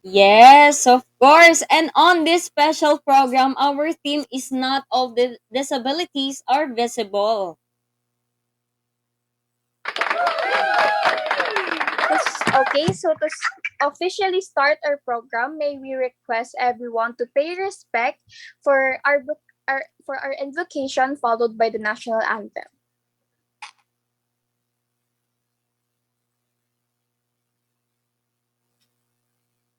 Yes, of course. And on this special program, our theme is not all the disabilities are visible. Okay, so officially start our program, may we request everyone to pay respect for our invocation followed by the national anthem.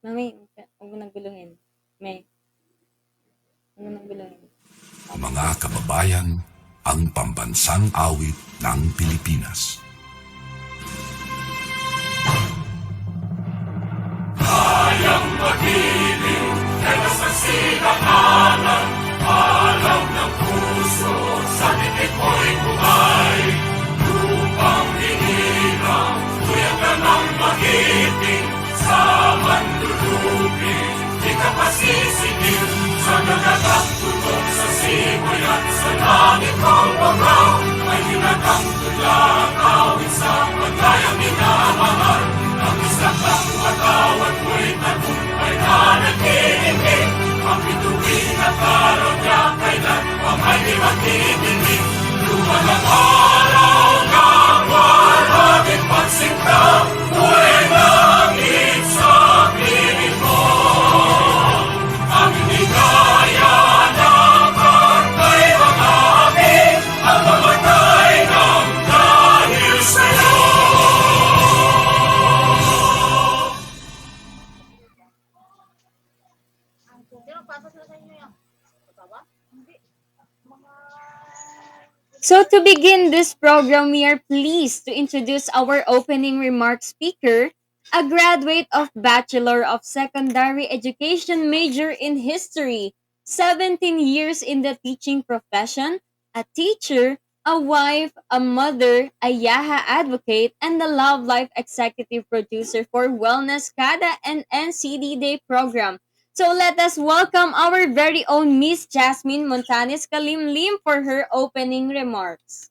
Mami, huwag mo nang guluhin. May, huwag mo nang guluhin. Mga kababayan, ang pambansang awit ng Pilipinas. Kayang magiliw, kaya sa silanganan, alam ng puso, sa titik mo'y buhay. Lupang hinirang, tuyang ka ng magiting, sa manlulubi, di ka pasisigil, sa nagagang tutok sa simoy at sa langit ng bangaw, ay hinatang tulang awit sa paglayang minamahal. Ang isang ang watawat mo'y tagumpay na nagkikinig, ang bituin at araw niya kailan ang may di magkikinig. Lumalang araw ng walang pagsinta, buhay langit sa piling mo. Ang hinigaya ng pagkay mga amin, ang mamatay ng dahil sa'yo. So to begin this program, we are pleased to introduce our opening remark speaker, a graduate of Bachelor of Secondary Education major in History, 17 years in the teaching profession, a teacher, a wife, a mother, a Yaha advocate, and the Love Life executive producer for Wellness Kada and NCD Day program. So let us welcome our very own Miss Jasmine Montanes Kalimlim for her opening remarks.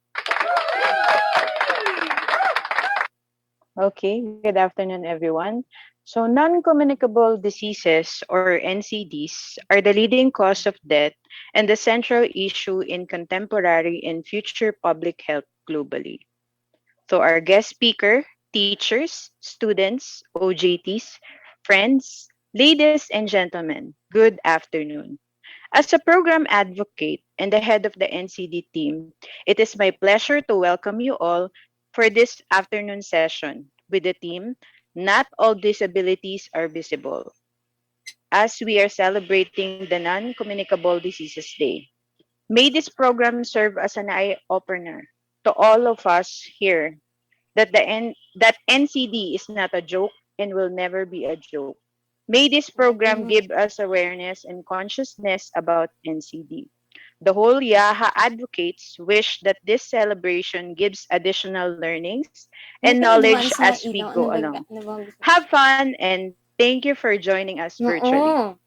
Okay, good afternoon, everyone. So, non-communicable diseases or NCDs are the leading cause of death and the central issue in contemporary and future public health globally. So, our guest speaker, teachers, students, OJTs, friends, ladies and gentlemen, good afternoon. As a program advocate and the head of the NCD team, it is my pleasure to welcome you all for this afternoon session with the theme Not All Disabilities Are Visible, as we are celebrating the Non-Communicable Diseases Day. May this program serve as an eye-opener to all of us here that NCD is not a joke and will never be a joke. May this program give us awareness and consciousness about NCD. The whole Yaha advocates wish that this celebration gives additional learnings and knowledge Naka-advance na as we ilaw. go along. Ano bang gusto? Have fun and thank you for joining us virtually. Oo.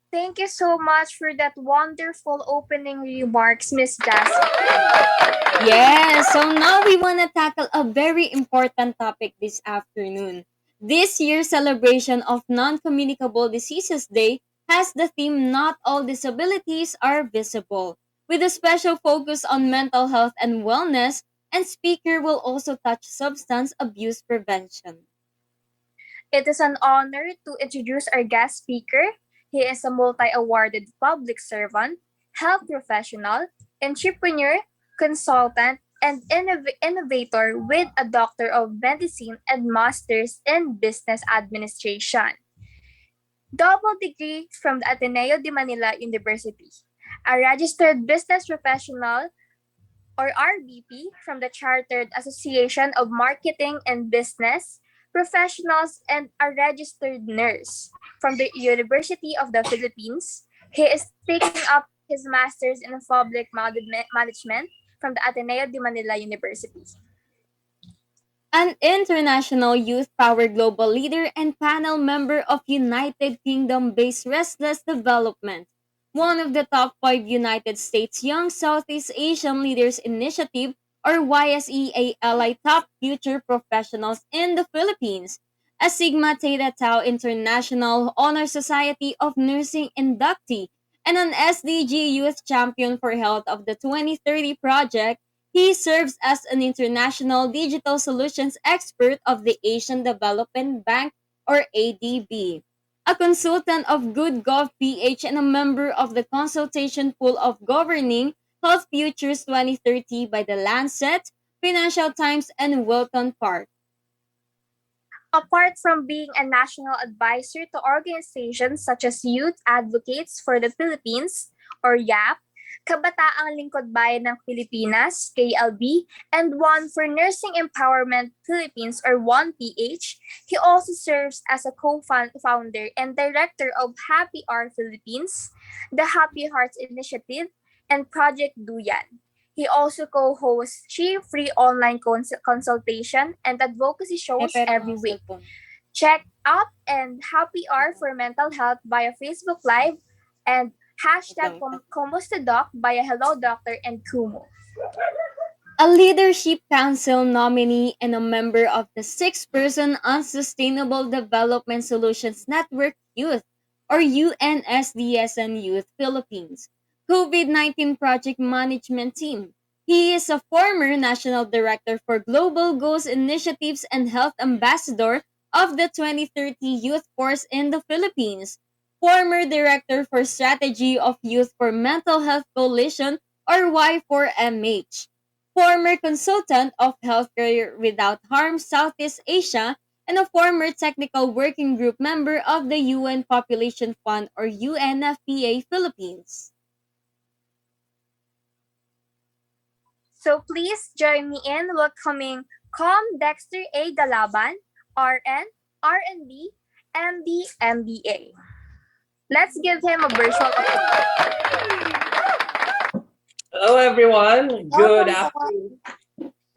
Thank you so much for that wonderful opening remarks, Miss Jasmine. Yes, so now we want to tackle a very important topic this afternoon. This year's celebration of Non-Communicable Diseases Day has the theme Not All Disabilities Are Visible, with a special focus on mental health and wellness, and speaker will also touch substance abuse prevention. It is an honor to introduce our guest speaker. He is a multi-awarded public servant, health professional, entrepreneur, consultant, and innovator with a Doctor of Medicine and Masters in Business Administration. Double degree from the Ateneo de Manila University. A registered business professional or RBP from the Chartered Association of Marketing and Business Professionals, and a registered nurse from the University of the Philippines. He is taking up his master's in public management from the Ateneo de Manila University. An international youth power global leader and panel member of United Kingdom-based Restless Development, one of the top 5 United States Young Southeast Asian Leaders Initiative or YSEALI top future professionals in the Philippines. a Sigma Theta Tau International Honor Society of Nursing inductee, and an SDG Youth Champion for Health of the 2030 project. He serves as an international digital solutions expert of the Asian Development Bank or ADB, a consultant of Good Gov PH and a member of the consultation pool of Governing Health Futures 2030 by the Lancet, Financial Times, and Wilton Park. Apart from being a national advisor to organizations such as Youth Advocates for the Philippines, or YAP, Kabataang Lingkod Bayan ng Pilipinas, KLB, and One for Nursing Empowerment Philippines, or 1PH, he also serves as a co-founder and director of Happy Hour Philippines, the Happy Hearts Initiative, and Project Duyan. He also co-hosts free online consultation and advocacy Eh, shows pero every ang week. cellphone. Check out and Happy Hour for Mental Health via Facebook Live and hashtag Doc via Hello Doctor and Kumu. A Leadership Council nominee and a member of the six-person Unsustainable Development Solutions Network Youth, or UNSDSN Youth Philippines, COVID-19 Project Management Team. He is a former National Director for Global Goals Initiatives and Health Ambassador of the 2030 Youth Force in the Philippines, former Director for Strategy of Youth for Mental Health Coalition, or Y4MH, former consultant of Healthcare Without Harm Southeast Asia, and a former technical working group member of the UN Population Fund or UNFPA Philippines. So please join me in welcoming Com Dexter A. Dalaban, RN, RNB, MD, MBA. Let's give him a virtual applause. Hello, everyone. Good Welcome, afternoon.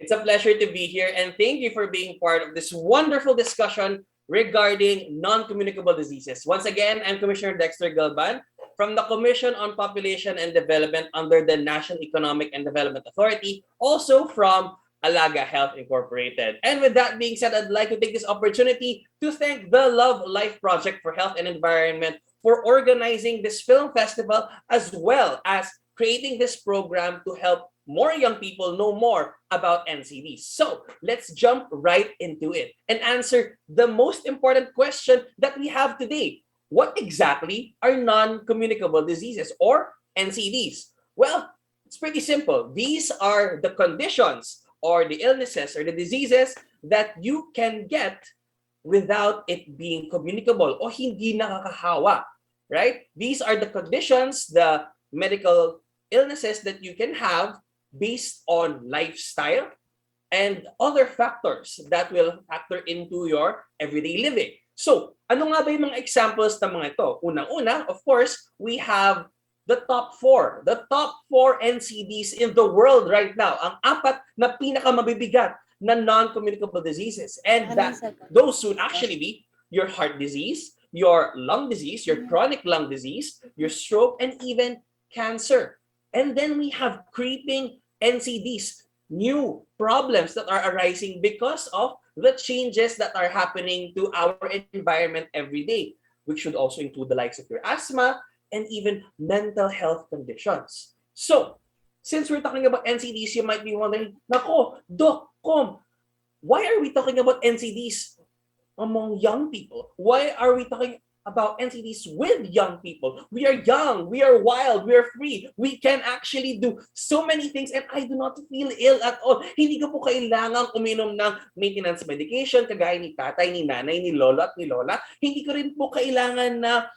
It's a pleasure to be here, and thank you for being part of this wonderful discussion regarding non-communicable diseases. Once again, I'm Commissioner Dexter Galban from the Commission on Population and Development under the National Economic and Development Authority, also from Alaga Health Incorporated. And with that being said, I'd like to take this opportunity to thank the Love Life Project for Health and Environment for organizing this film festival, as well as creating this program to help more young people know more about NCDs. So let's jump right into it and answer the most important question that we have today. What exactly are non-communicable diseases, or NCDs? Well, it's pretty simple. These are the conditions or the illnesses or the diseases that you can get without it being communicable o hindi nakakahawa, right? These are the conditions, the medical illnesses that you can have based on lifestyle and other factors that will factor into your everyday living. So, ano nga ba yung mga examples ng mga ito? Unang-una, of course, we have the top four. The top four NCDs in the world right now. Ang apat na pinakamabibigat na non-communicable diseases. And those would actually be your heart disease, your lung disease, your chronic lung disease, your stroke, and even cancer. And then we have creeping NCDs, new problems that are arising because of the changes that are happening to our environment every day, which should also include the likes of your asthma and even mental health conditions. So, since we're talking about NCDs, you might be wondering, Nako, Doc, Com, why are we talking about NCDs among young people? Why are we talking about NCDs with young people? We are young, we are wild, we are free. We can actually do so many things, and I do not feel ill at all. Hindi ko po kailangang uminom ng maintenance medication kagaya ni tatay, ni nanay, ni lolo at ni lola. Hindi ko rin po kailangan na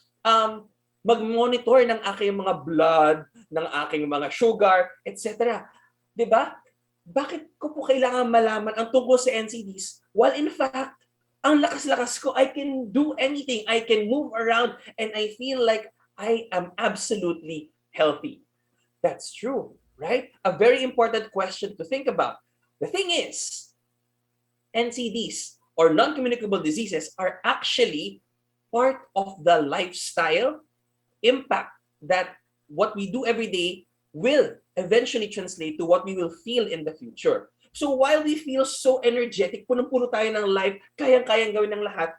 mag-monitor ng aking mga blood, ng aking mga sugar, etc. Diba? Bakit ko po kailangan malaman ang tungkol sa NCDs? While in fact, ang lakas-lakas ko, I can do anything. I can move around and I feel like I am absolutely healthy. That's true, right? A very important question to think about. The thing is, NCDs or non-communicable diseases are actually part of the lifestyle impact that what we do every day will eventually translate to what we will feel in the future. So while we feel so energetic, punong-puno tayo ng life, kayang-kayang gawin ng lahat,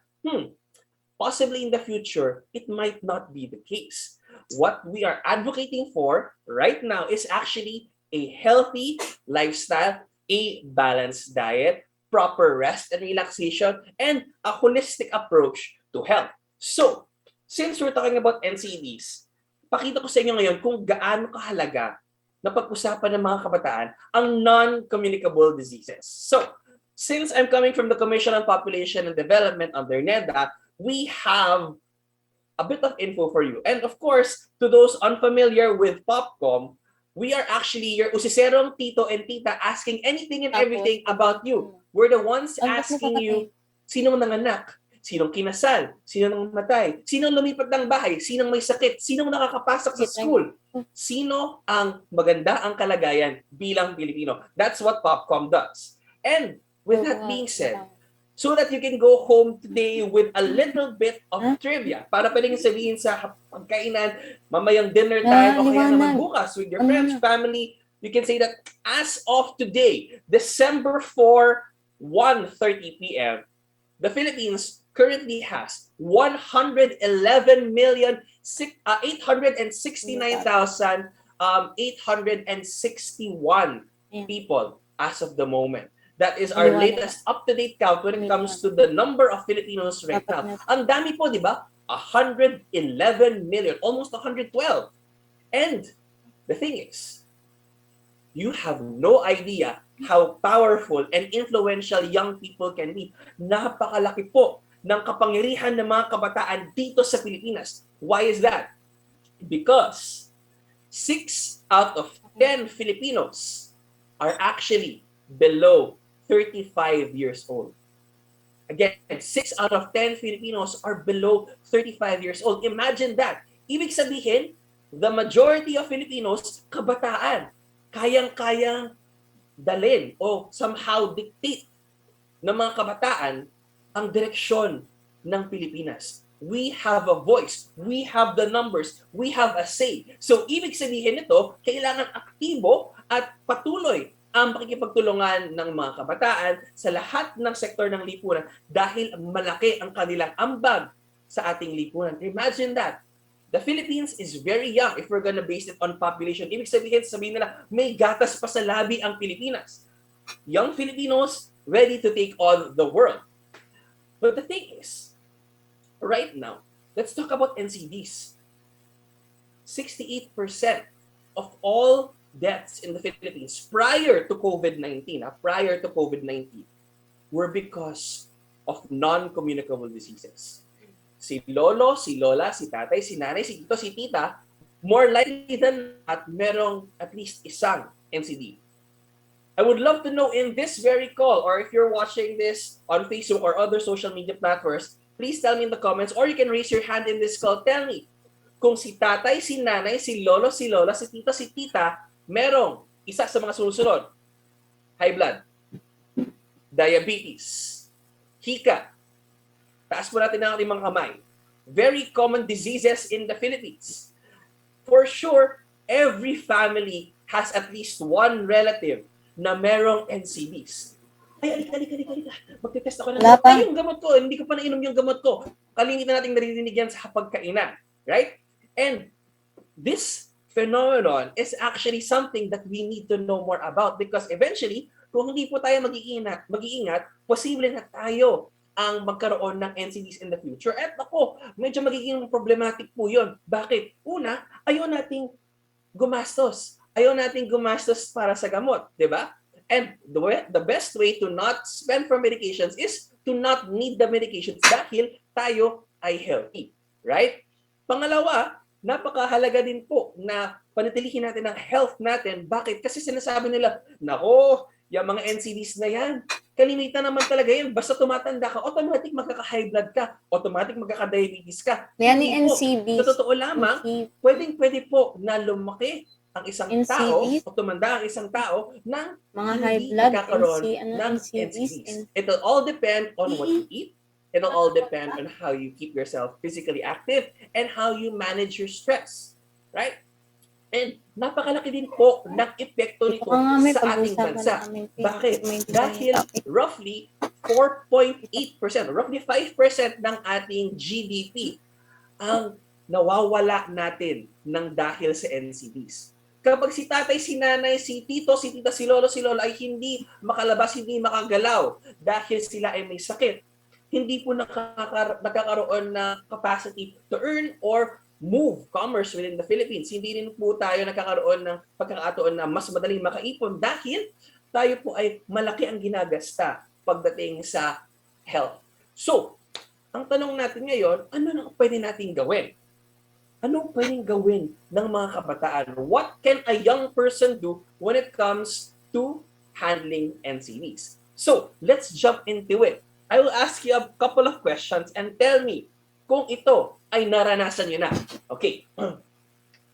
Possibly in the future, it might not be the case. What we are advocating for right now is actually a healthy lifestyle, a balanced diet, proper rest and relaxation, and a holistic approach to health. So, since we're talking about NCDs, pakita ko sa inyo ngayon kung gaano kahalaga na pag-usapan ng mga kabataan ang non-communicable diseases. So, since I'm coming from the Commission on Population and Development under NEDA, we have a bit of info for you. And of course, to those unfamiliar with Popcom, we are actually your usiserong tito and tita asking anything and everything about you. We're the ones asking you, sinong nanganak? Sinong kinasal? Sinong namatay? Sinong lumipat ng bahay? Sinong may sakit? Sinong nakakapasok sa school? Sino ang maganda ang kalagayan bilang Pilipino? That's what Popcom does. And with that being said, so that you can go home today with a little bit of trivia. Para pwedeng sabihin sa pagkainan, mamayang dinner time, o kaya naman bukas with your friends, family, you can say that as of today, December 4, 1:30 p.m., the Philippines currently has 869,861 people as of the moment. That is our latest up-to-date count when it comes to the number of Filipinos right now. Ang dami po, di ba? 111 million, almost 112. And the thing is, you have no idea how powerful and influential young people can be. Napakalaki po ng kapangyarihan ng mga kabataan dito sa Pilipinas. Why is that? Because 6 out of 10 Filipinos are actually below 35 years old. Again, 6 out of 10 Filipinos are below 35 years old. Imagine that. Ibig sabihin, the majority of Filipinos, kabataan, kayang-kayang dalin o somehow dictate ng mga kabataan ang direksyon ng Pilipinas. We have a voice. We have the numbers. We have a say. So, ibig sabihin nito, kailangan aktibo at patuloy ang pakikipagtulungan ng mga kabataan sa lahat ng sektor ng lipunan dahil malaki ang kanilang ambag sa ating lipunan. Imagine that. The Philippines is very young if we're gonna base it on population. Ibig sabihin nila, may gatas pa sa labi ang Pilipinas. Young Filipinos ready to take on the world. But the thing is, right now, let's talk about NCDs. 68% of all deaths in the Philippines prior to COVID-19, were because of non-communicable diseases. Si lolo, si lola, si tatay, si nanay, si tito, si tita, more likely than not, merong at least isang NCD. I would love to know in this very call, or if you're watching this on Facebook or other social media platforms, please tell me in the comments, or you can raise your hand in this call. Tell me, kung si tatay, si nanay, si lolo, si lola, si tito, si tita, merong isa sa mga susunod: high blood, diabetes, hika. Taas po natin ang ating mga kamay. Very common diseases in the Philippines. For sure, every family has at least one relative na merong NCDs. Ay, alika. Magte-test ako ng gamot. Ay, yung gamot ko, hindi ko pa nainom yung gamot ko. Kalimitan natin naririnig yan sa pagkainan. Right? And this phenomenon is actually something that we need to know more about, because eventually, kung hindi po tayo mag-iingat, posible na tayo ang magkaroon ng NCDs in the future. At ako, medyo magiging problematic po yun. Bakit? Una, ayaw nating gumastos. Ayaw nating gumastos para sa gamot, di ba? And the best way to not spend for medications is to not need the medications dahil tayo ay healthy. Right? Pangalawa, napakahalaga din po na panatilihin natin ang health natin. Bakit? Kasi sinasabi nila, nako, yung mga NCDs na yan, kalimitan naman talaga yan. Basta tumatanda ka, automatic magkaka-high blood ka, automatic magkaka-diabetes ka. Yan yung NCDs. Sa totoo lamang, pwede po na lumaki ang isang tao o tumanda ang isang tao ng mga high blood, nagkakaroon ng NCDs. It'll all depend on what you eat. It'll all depend on how you keep yourself physically active and how you manage your stress. Right? And napakalaki din po ng epekto nito sa ating bansa. Bakit? Dahil roughly 4.8%, roughly 5% ng ating GDP ang nawawala natin ng dahil sa NCDs. Kapag si tatay, si nanay, si tito, si tita, si lolo, si lola ay hindi makalabas, hindi makagalaw dahil sila ay may sakit, hindi po nakakaroon ng capacity to earn or move commerce within the Philippines. Hindi rin po tayo nakakaroon ng pagkakataon na mas madaling makaipon dahil tayo po ay malaki ang ginagasta pagdating sa health. So, ang tanong natin ngayon, ano na pwede natin gawin? Ano pwedeng gawin ng mga kabataan? What can a young person do when it comes to handling NCDs? So, let's jump into it. I will ask you a couple of questions and tell me kung ito ay naranasan nyo na. Okay,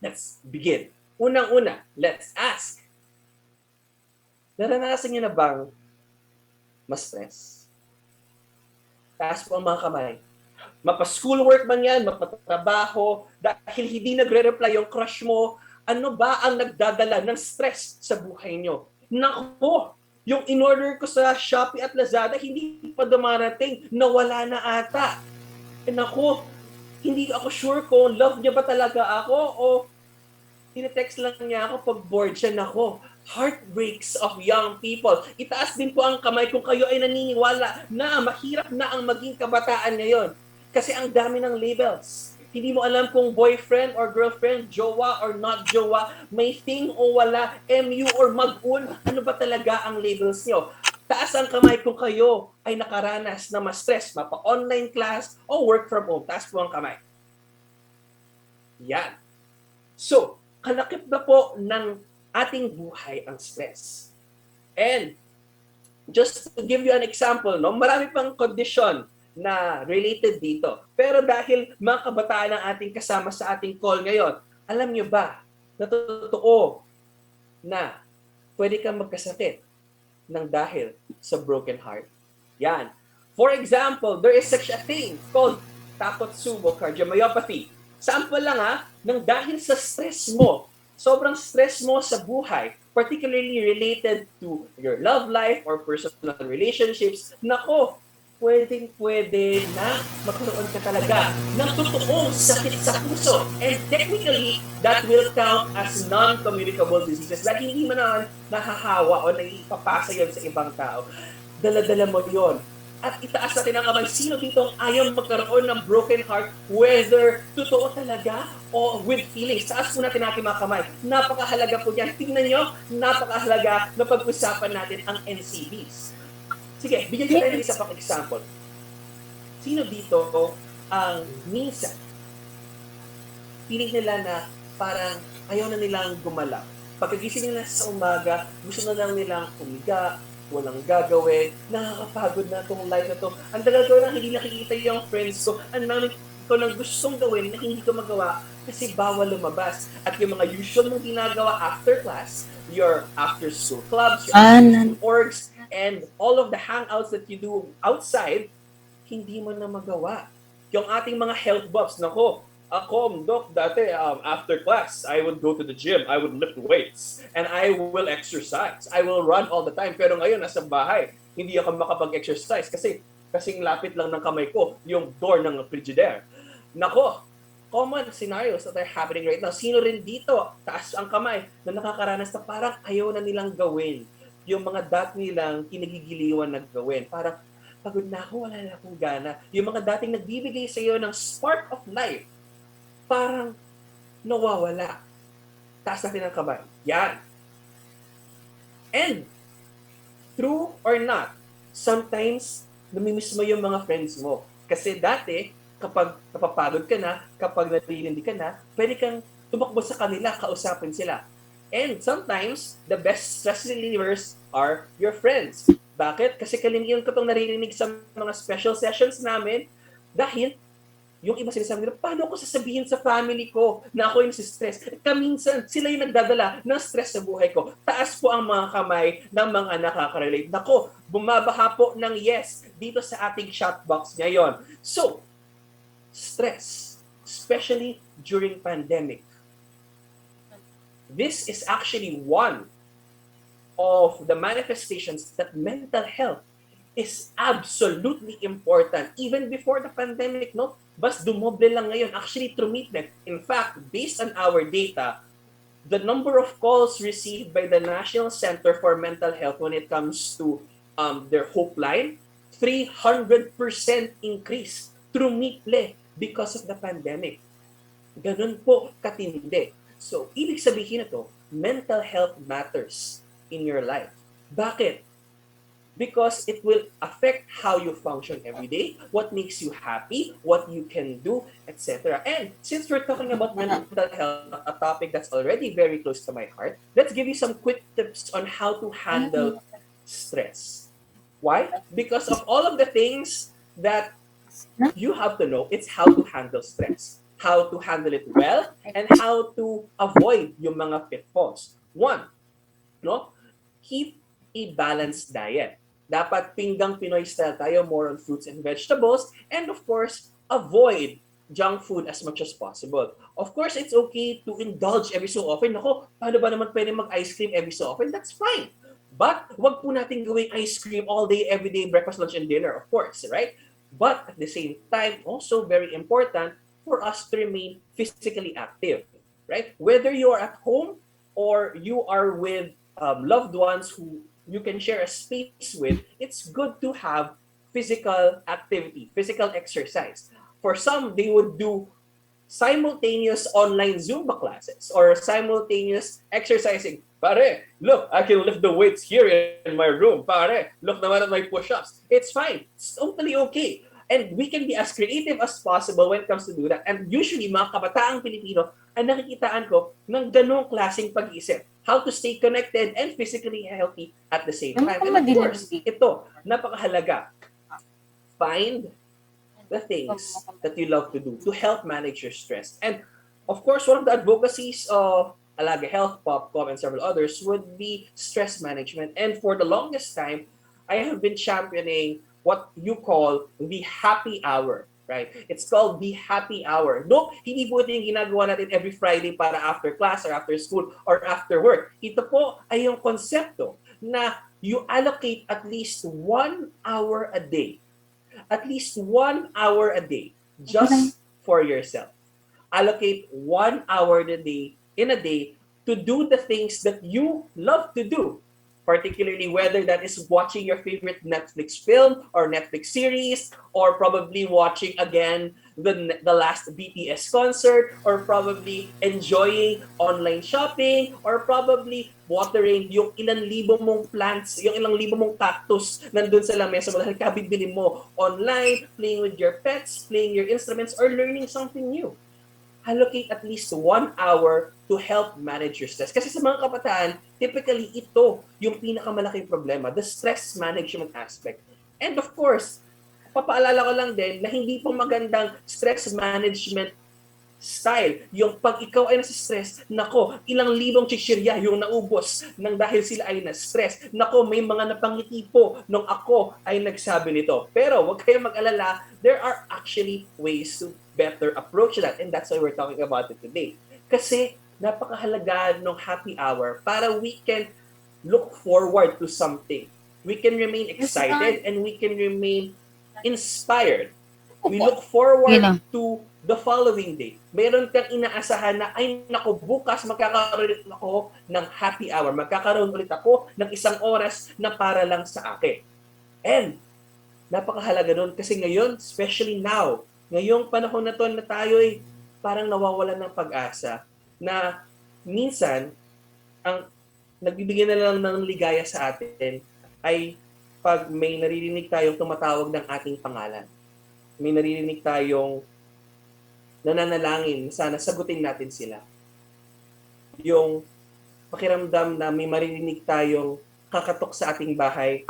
let's begin. Unang-una, let's ask. Naranasan nyo na bang ma-stress? Taas po ang mga kamay. Mapa-schoolwork man yan, mapatrabaho, dahil hindi nagre-reply yung crush mo, ano ba ang nagdadala ng stress sa buhay nyo? Naku, yung in-order ko sa Shopee at Lazada, hindi pa dumarating, nawala na ata. Naku, hindi ako sure kung love niya ba talaga ako o tinetext lang niya ako pag bored siya. Naku, heartbreaks of young people. Itaas din po ang kamay kung kayo ay naniniwala na mahirap na ang maging kabataan ngayon. Kasi ang dami ng labels. Hindi mo alam kung boyfriend or girlfriend, jowa or not jowa, may thing o wala, MU or mag-un, ano ba talaga ang labels nyo? Taas ang kamay kung kayo ay nakaranas na ma-stress, mapa-online class o work from home. Taas po ang kamay. Yan. So, kalakip na po ng ating buhay ang stress. And just to give you an example, no, marami pang condition na related dito. Pero dahil mga kabataan ang ating kasama sa ating call ngayon, alam nyo ba na totoo na pwede kang magkasakit ng dahil sa broken heart? Yan. For example, there is such a thing called Takotsubo cardiomyopathy. Sample lang ng dahil sa stress mo, sobrang stress mo sa buhay, particularly related to your love life or personal relationships, nako, pwedeng-pwede na magkaroon ka talaga ng totoong sakit sa puso. And technically, that will count as non-communicable diseases dahil hindi mo naman nahahawa o naipapasa yun sa ibang tao. Dala-dala mo yun. At itaas natin ang kamay, sino dito ayaw magkaroon ng broken heart, whether totoo talaga o with feelings. Taas po natin mga kamay. Napakahalaga po yan. Tingnan nyo, napakahalaga na pag-usapan natin ang NCDs. Sige, bigyan ko tayo ng isa pang example. Sino dito ang minsan feeling nila na parang ayaw na nilang gumalaw? Pagkagising nila sa umaga, gusto na lang nilang umiga, walang gagawin, nakakapagod na itong life na ito. Ang tagal ko lang hindi nakikita yung friends ko. Ang dami ko nang gustong gawin na hindi ko magawa kasi bawal lumabas. At yung mga usual mong ginagawa after class, your after school clubs, your after school orgs, and all of the hangouts that you do outside, hindi mo na magawa. Yung ating mga health buffs, nako, ako, Doc, dati after class, I would go to the gym, I would lift weights, and I will exercise. I will run all the time. Pero ngayon, nasa bahay, hindi ako makapag-exercise kasi kasing lapit lang ng kamay ko yung door ng Frigidaire. Nako, common scenarios that are happening right now. Sino rin dito, taas ang kamay, na nakakaranas na parang ayaw na nilang gawin yung mga dati nilang kinagigiliwan na gawin. Parang, pagod na ako, wala na akong gana. Yung mga dating nagbibigay sa iyo ng spark of life, parang nawawala. Taas natin ang kamay. Yan. And, true or not, sometimes, namimiss mo yung mga friends mo. Kasi dati, kapag napapagod ka na, kapag narilindi ka na, pwede kang tumakbo sa kanila, kausapin sila. And sometimes, the best stress relievers are your friends. Bakit? Kasi kalimitan ko itong naririnig sa mga special sessions namin dahil yung iba sinasabi nila, paano ko sasabihin sa family ko na ako yung stress? Kaminsan, sila yung nagdadala ng stress sa buhay ko. Taas po ang mga kamay ng mga nakaka-relate. Nako, bumabaha po ng yes dito sa ating chat box ngayon. So, stress, especially during pandemic. This is actually one of the manifestations that mental health is absolutely important. Even before the pandemic, no? Bas dumoble lang ngayon. Actually, through Meetnet. In fact, based on our data, the number of calls received by the National Center for Mental Health when it comes to their Hope Line, 300% increase through Meetle because of the pandemic. Ganun po katindi. So, ibig sabihin na to, mental health matters in your life. Bakit? Because it will affect how you function every day, what makes you happy, what you can do, etc. And since we're talking about mental health, a topic that's already very close to my heart, let's give you some quick tips on how to handle stress. Why? Because of all of the things that you have to know, it's how to handle stress, how to handle it well, and how to avoid yung mga pitfalls. One, no? Keep a balanced diet. Dapat pinggang Pinoy style tayo, more on fruits and vegetables, and of course, avoid junk food as much as possible. Of course, it's okay to indulge every so often. Nako, paano ba naman pwede mag-ice cream every so often? That's fine. But wag po natin gawing ice cream all day, every day, breakfast, lunch, and dinner, of course, right? But at the same time, also very important for us to remain physically active, right? Whether you are at home or you are with loved ones who you can share a space with, it's good to have physical activity, physical exercise. For some, they would do simultaneous online Zumba classes or simultaneous exercising. Pare, look, I can lift the weights here in my room. Pare, look naman at my push-ups. It's fine. It's totally okay. And we can be as creative as possible when it comes to do that. And usually, mga kabataang Pilipino, ang nakikitaan ko ng ganong klaseng pag-iisip. How to stay connected and physically healthy at the same time. And of course, ito, napakahalaga. Find the things that you love to do to help manage your stress. And of course, one of the advocacies of Alaga Health, Popcom, and several others would be stress management. And for the longest time, I have been championing what you call the happy hour, right? It's called the happy hour. No, hindi po ito yung ginagawa natin every Friday para after class or after school or after work. Ito po ay yung konsepto na you allocate at least 1 hour a day, at least 1 hour a day just for yourself. Allocate 1 hour in a day to do the things that you love to do. Particularly whether that is watching your favorite Netflix film or Netflix series, or probably watching again the last BTS concert, or probably enjoying online shopping, or probably watering yung ilang libo mong plants, yung ilang libo mong cactus nandun sa lamesa mo dahil kabibili mo online, playing with your pets, playing your instruments, or learning something new. Allocate at least 1 hour to help manage your stress. Kasi sa mga kabataan, typically ito yung pinakamalaking problema, the stress management aspect. And of course, papaalala ko lang din na hindi po magandang stress management style. Yung pag ikaw ay nasa stress, nako, ilang libong chichirya yung naubos nang dahil sila ay na-stress. Nako, may mga napangiti po nung ako ay nagsabi nito. Pero wag kayong mag-alala, there are actually ways to better approach that. And that's why we're talking about it today. Kasi napakahalaga ng happy hour para we can look forward to something. We can remain excited and we can remain inspired. We look forward to the following day. Meron kang inaasahan na, ay nako, bukas magkakaroon ulit ako ng happy hour. Magkakaroon ulit ako ng 1 oras na para lang sa akin. And napakahalaga nun kasi ngayon, especially now, ngayong panahon na to na tayo ay parang nawawalan ng pag-asa na minsan ang nagbibigay na lang ng ligaya sa atin ay pag may naririnig tayong tumatawag ng ating pangalan. May naririnig tayong nananalangin, sana sagutin natin sila. Yung pakiramdam na may maririnig tayong kakatok sa ating bahay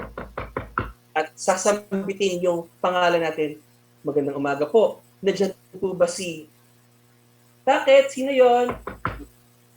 at sasambitin yung pangalan natin. Magandang umaga po. Nandiyan po ba si... Bakit? Sino yon?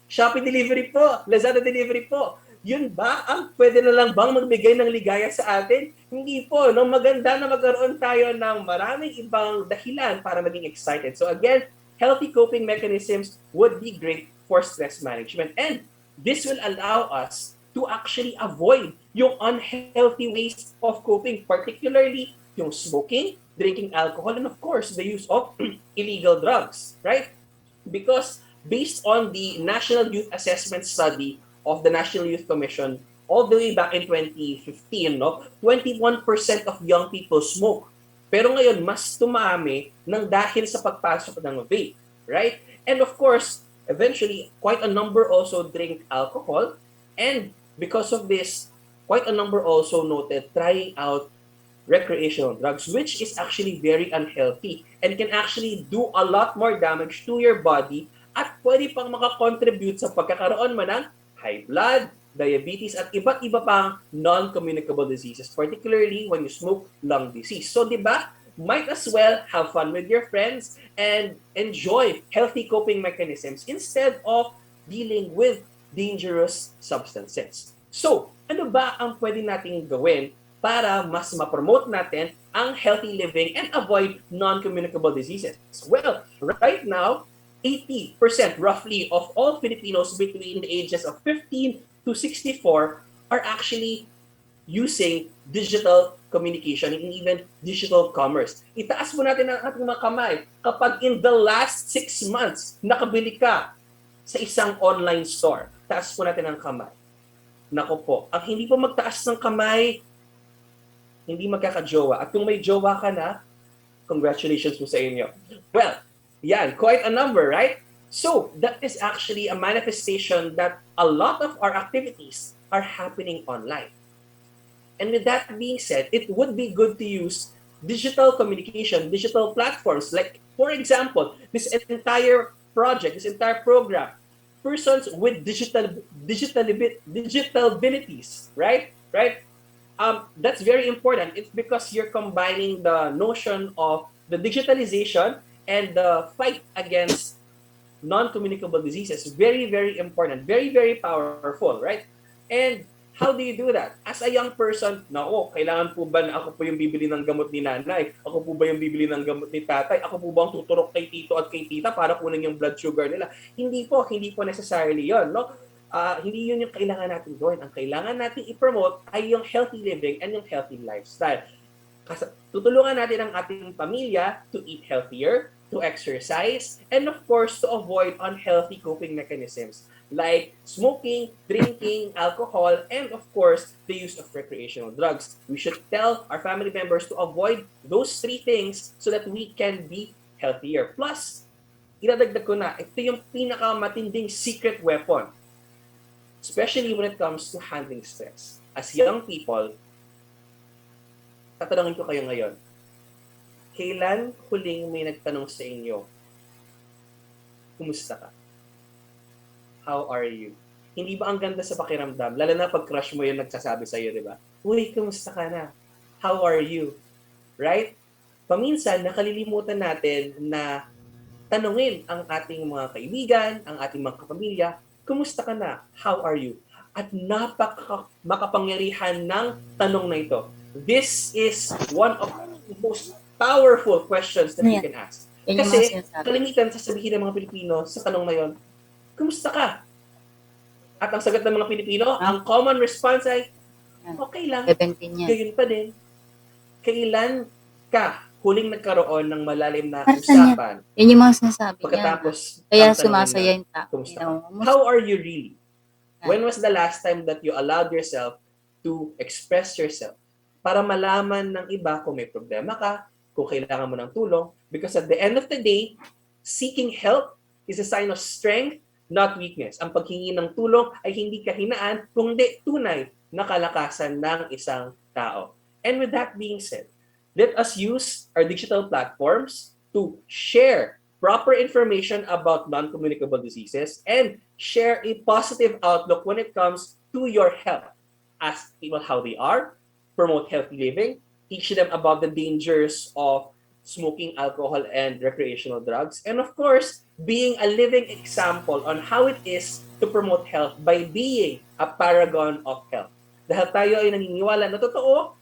Shopee delivery po. Lazada delivery po. Yun ba ang pwede na lang bang magbigay ng ligaya sa atin? Hindi po. No, maganda na magkaroon tayo ng maraming ibang dahilan para maging excited. So again, healthy coping mechanisms would be great for stress management. And this will allow us to actually avoid yung unhealthy ways of coping, particularly yung smoking, drinking alcohol, and of course, the use of illegal drugs, right? Because based on the National Youth Assessment Study of the National Youth Commission, all the way back in 2015, no, 21% of young people smoke. Pero ngayon, mas tumami ng dahil sa pagpasok ng vape, right? And of course, eventually, quite a number also drink alcohol. And because of this, quite a number also noted trying out recreational drugs, which is actually very unhealthy and can actually do a lot more damage to your body at pwede pang makakontribute sa pagkakaroon mo ng high blood, diabetes, at iba't iba pang non-communicable diseases, particularly when you smoke lung disease. So, di ba, might as well have fun with your friends and enjoy healthy coping mechanisms instead of dealing with dangerous substances. So, ano ba ang pwede nating gawin para mas ma-promote natin ang healthy living and avoid non-communicable diseases? Well, right now, 80% roughly of all Filipinos between the ages of 15 to 64 are actually using digital communication and even digital commerce. Itaas mo natin ang ating mga kamay kapag in the last 6 months nakabili ka sa isang online store. Taas po natin ang kamay. Nako po, ang hindi po magtaas ng kamay, hindi magkakajowa. At kung may jowa ka na, congratulations po sa inyo. Well, yan, quite a number, right? So, that is actually a manifestation that a lot of our activities are happening online. And with that being said, it would be good to use digital communication, digital platforms. Like, for example, this entire project, this entire program, persons with digital abilities, right? Right? That's very important. It's because you're combining the notion of the digitalization and the fight against non-communicable diseases. Very, very important. Very, very powerful, right? And how do you do that? As a young person, nako, kailangan po ba na ako po yung bibili ng gamot ni nanay? Ako po ba yung bibili ng gamot ni tatay? Ako po ba ang tuturok kay tito at kay tita para kunin yung blood sugar nila? Hindi po necessarily yon, no? Hindi yun yung kailangan natin gawin. Ang kailangan natin i-promote ay yung healthy living and yung healthy lifestyle. Kasi tutulungan natin ang ating pamilya to eat healthier, to exercise, and of course, to avoid unhealthy coping mechanisms like smoking, drinking, alcohol, and of course, the use of recreational drugs. We should tell our family members to avoid those 3 things so that we can be healthier. Plus, idadagdag ko na, ito yung pinakamatinding secret weapon, especially when it comes to handling stress. As young people, tatanungin ko kayo ngayon, kailan huling may nagtanong sa inyo, kumusta ka? How are you? Hindi ba ang ganda sa pakiramdam? Lalo na pag crush mo yung nagsasabi sa'yo, di ba? Uy, kumusta ka na? How are you? Right? Paminsan, nakalilimutan natin na tanungin ang ating mga kaibigan, ang ating mga kapamilya, kumusta ka na? How are you? At makapangyarihan ng tanong na ito. This is one of the most powerful questions that you can ask. Kasi kalimitan sasabihin ng mga Pilipino sa tanong na yon, kumusta ka? At ang sagot ng mga Pilipino, ang common response ay, okay lang. Gayon pa din. Kailan ka huling nagkaroon ng malalim na usapan? Yan yung mga sinasabi niya. Pagkatapos, Kaya sumasaya yung tao. kumusta ka? How are you really? When was the last time that you allowed yourself to express yourself? Para malaman ng iba kung may problema ka, kung kailangan mo ng tulong. Because at the end of the day, seeking help is a sign of strength, not weakness. Ang paghingi ng tulong ay hindi kahinaan, kundi tunay na kalakasan ng isang tao. And with that being said, let us use our digital platforms to share proper information about non-communicable diseases and share a positive outlook when it comes to your health. Ask people how they are, promote healthy living, teach them about the dangers of smoking, alcohol, and recreational drugs, and of course, being a living example on how it is to promote health by being a paragon of health. Dahil tayo ay naniniwala na totoo